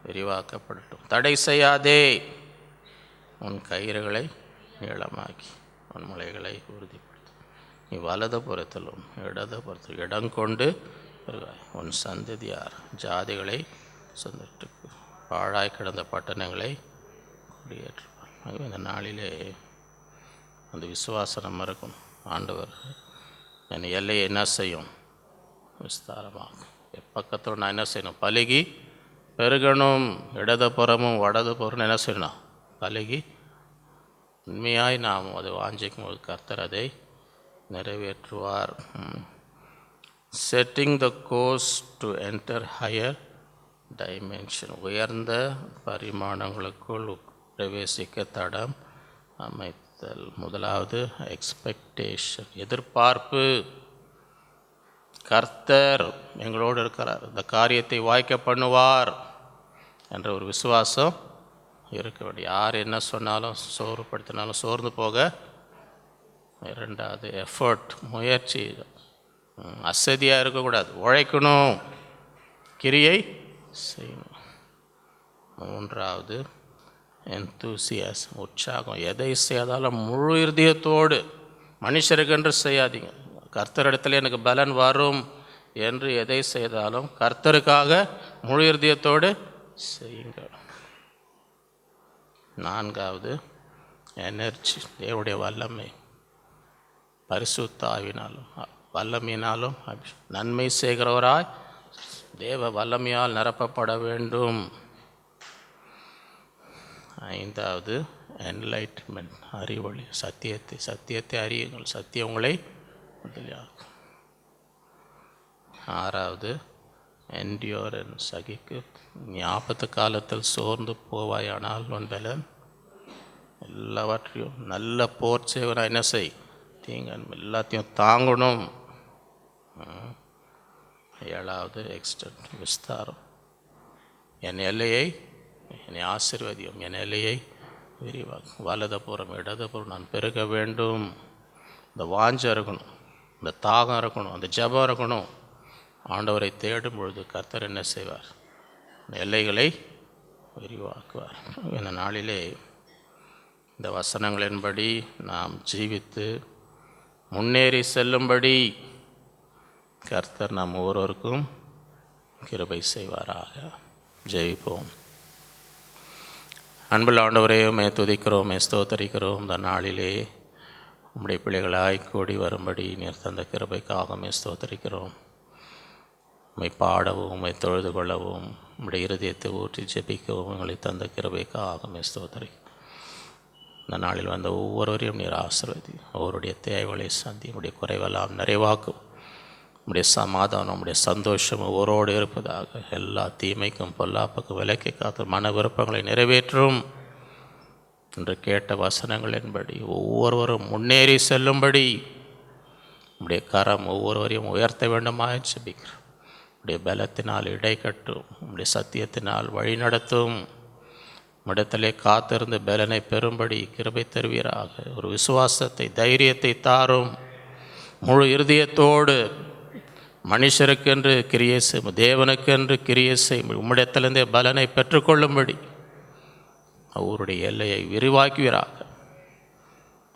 விரிவாக்கப்படட்டும். தடை செய்யாதே, உன் கயிறுகளை நீளமாக்கி உன் முளைகளை உறுதிப்படுத்தும். நீ வலது புறத்திலும் இடது புறத்திலும் இடம் கொண்டு உன் சந்ததியார் ஜாதிகளை சொந்தட்டு பாழாய் கிடந்த பட்டணங்களை குடியேற்றுவார். ஆகவே இந்த நாளிலே அந்த விசுவாசம் இருக்கும். ஆண்டவர் என் எல்லையை என்ன செய்யும், விஸ்தாரமாகும். எப்பக்கத்தோடு நான் என்ன செய்யணும், பலுகி பெருகணும். இடது புறமும் வடது புறம் என்ன செய்யணும், பலுகி. உண்மையாய் நாம் அதை வாஞ்சிக்கும் போது கர்த்தர் அதை நிறைவேற்றுவார். Setting the course to enter higher dimension. உயர்ந்த பரிமாணங்களுக்குள் பிரவேசிக்க தடம் அமைத்தல். முதலாவது எக்ஸ்பெக்டேஷன், எதிர்பார்ப்பு. கர்த்தர் எங்களோடு இருக்கிறார், இந்த காரியத்தை வாய்க்க பண்ணுவார் என்ற ஒரு விசுவாசம் இருக்க வேண்டும். யார் என்ன சொன்னாலும் சோர்வுபடுத்தினாலும் சோர்ந்து போக. 2வது எஃபர்ட், முயற்சி. அசதியாக இருக்கக்கூடாது, உழைக்கணும், கிரியை செய்யணும். 3வது எந்தூசியாஸ், உற்சாகம். எதை செய்தாலும் முழு இருதயத்தோடு, மனுஷருக்கென்று செய்யாதீங்க, கர்த்தரிடத்தில் எனக்கு பலன் வரும் என்று எதை செய்தாலும் கர்த்தருக்காக முழு இருதயத்தோடு செய்யுங்க. 4வது எனர்ஜி, தேவனுடைய வல்லமை. பரிசுத்த ஆவினாலும் வல்லமையினாலும் நன்மை செய்கிறவராய் தேவ வல்லமையால் நிரப்பப்பட வேண்டும். 5வது என்லைட்மெண்ட், அறிவொளி. சத்தியத்தை அறியுங்கள், சத்தியம் உங்களை விடுதலையாக்கும். 6வது என்டியூரன்ஸ், சகிக்கு. நீ ஆபத்து காலத்தில் சோர்ந்து போவாயானால் உன் பலன் எல்லாவற்றையும் நல்ல போர் செய்வனா என்ன செய், தீங்கன் எல்லாத்தையும் தாங்கணும். 7வது எக்ஸ்டெண்ட், விஸ்தாரம். என் எல்லையை என்னை ஆசீர்வதியும், என் எல்லையை விரிவாக்கும். வலதுபுறம் இடதுபுறம் நான் பெருக வேண்டும். இந்த வாஞ்சை இருக்கணும், இந்த தாகம் இருக்கணும், அந்த ஜபம் இருக்கணும். ஆண்டவரை தேடும் பொழுது கர்த்தர் என்ன செய்வார், எல்லைகளை விரிவாக்குவார். இந்த நாளிலே இந்த வசனங்களின்படி நாம் ஜீவித்து முன்னேறி செல்லும்படி கர்த்தர் நம் ஒவ்வொருவருக்கும் கிருபை செய்வாராக. ஜெயிப்போம். அன்புள்ள ஆண்டவரே, உம்மை துதிக்கிறோம், ஸ்தோத்தரிக்கிறோம். இந்த நாளிலே உம்முடைய பிள்ளைகளாய் கூடி வரும்படி நீர் தந்த கிருபைக்காக ஸ்தோத்தரிக்கிறோம். உம்மை பாடவும், உம்மை தொழுது கொள்ளவும், உம்முடைய இருதயத்தை ஊற்றி ஜெபிக்கவும் எங்களை தந்த கிருபைக்காக ஸ்தோத்தரிக்கிறோம். இந்த நாளில் வந்த ஒவ்வொருவரையும் நீர் ஆசீர்வதி, ஒவ்வொருடைய தேவைகளை சந்தி, உம்முடைய குறைவெல்லாம் நிறைவாக்கும். உம்முடைய சமாதானம், உம்முடைய சந்தோஷம் ஒவ்வொருவோடு இருப்பதாக. எல்லா தீமைக்கும் பொல்லாப்புக்கும் விலக்கி காத்து மன விருப்பங்களை நிறைவேற்றும் என்று கேட்ட வசனங்களின்படி ஒவ்வொருவரும் முன்னேறி செல்லும்படி உம்முடைய கரம் ஒவ்வொருவரையும் உயர்த்த வேண்டுமாய் ஜெபிக்கிறோம். உம்முடைய பலத்தினால் இடை கட்டும், உம்முடைய சத்தியத்தினால் வழி நடத்தும். இடத்திலே காத்திருந்து பலனை பெறும்படி கிருபை தருவீராக. ஒரு விசுவாசத்தை, தைரியத்தை தாரும். முழு இருதயத்தோடு மனுஷருக்கென்று கிரியை செய்யும், தேவனுக்கென்று கிரியை செய்யும் உம்மிடத்திலிருந்தே பலனை பெற்றுக்கொள்ளும்படி அவருடைய எல்லையை விரிவாக்குவீராக.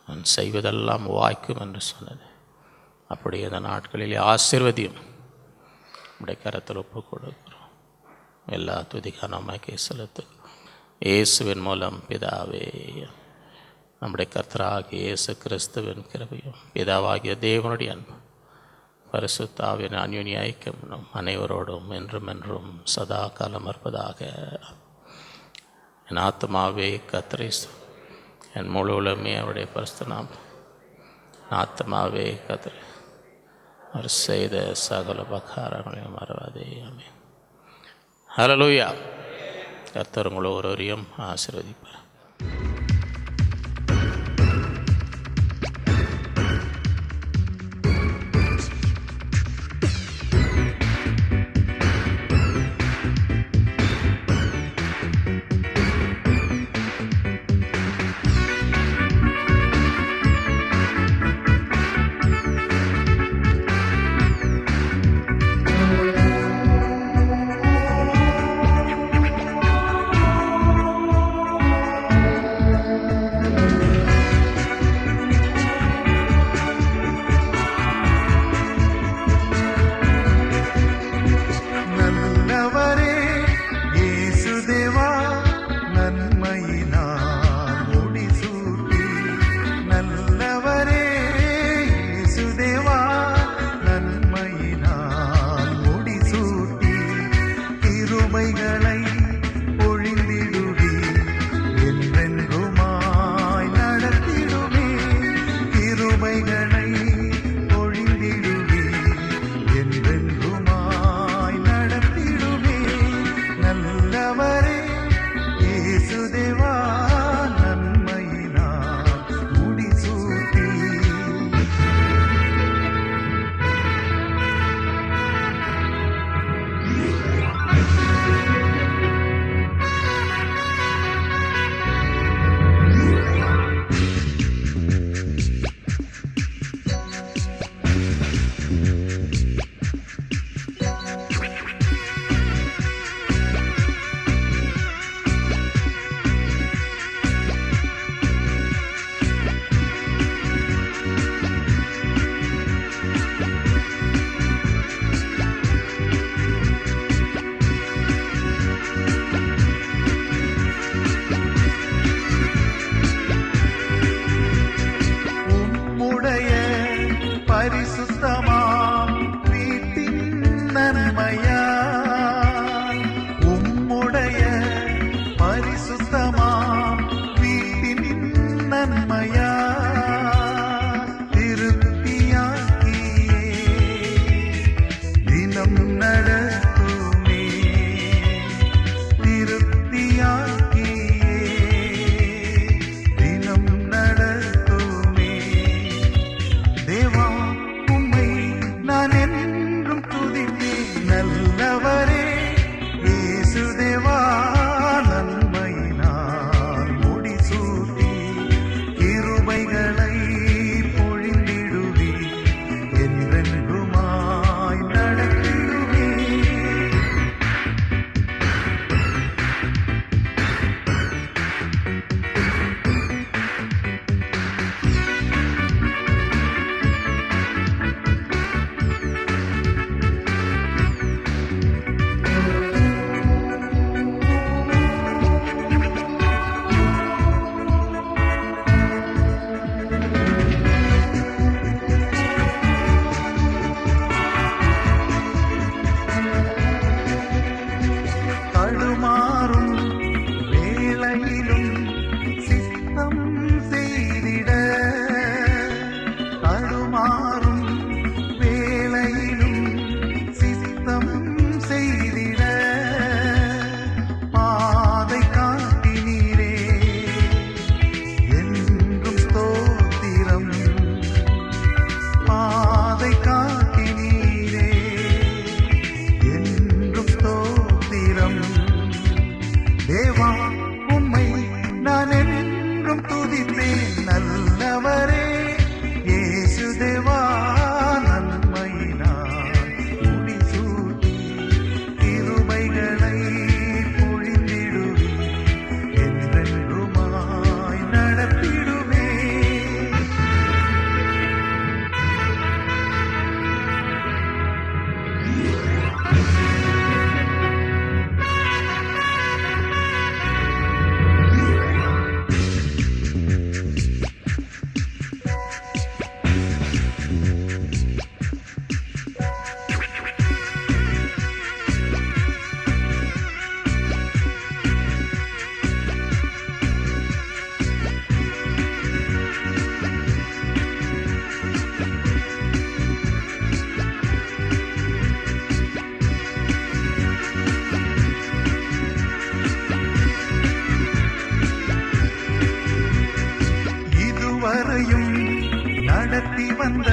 நான் செய்வதெல்லாம் வாய்க்கும் என்று சொன்னது. அப்படி இந்த நாட்களிலே ஆசீர்வதியும் உடைய கரத்தில் ஒப்புக் கொடுக்கிறோம். எல்லா துதிக்கான நமக்கே செலுத்துகிறோம். இயேசுவின் மூலம் பிதாவே, நம்முடைய கர்த்தராகிய இயேசு கிறிஸ்துவின் கிருபையும் பிதாவாகிய தேவனுடைய அன்பு பரிசுத்த ஆவியின் அன்யோன்ய ஐக்கியம் நம் அனைவரோடும் என்றும் என்றும் சதா காலம் இருப்பதாக. என் ஆத்மாவே கர்த்தரை என் முழு உலகமே அவருடைய பரிசுத்த நாமம். என் ஆத்மாவே கர்த்தரை அவர் செய்த சகல உபகாரங்களையும் மறவாதே. ஆமென். ஹல்லேலூயா. கர்த்தர் உங்களை ஒருவரையும் ஆசீர்வதிப்பார். பொழிந்திடுவே என்றென்றுமாய் நடத்திடுவே. நடத்தி வந்த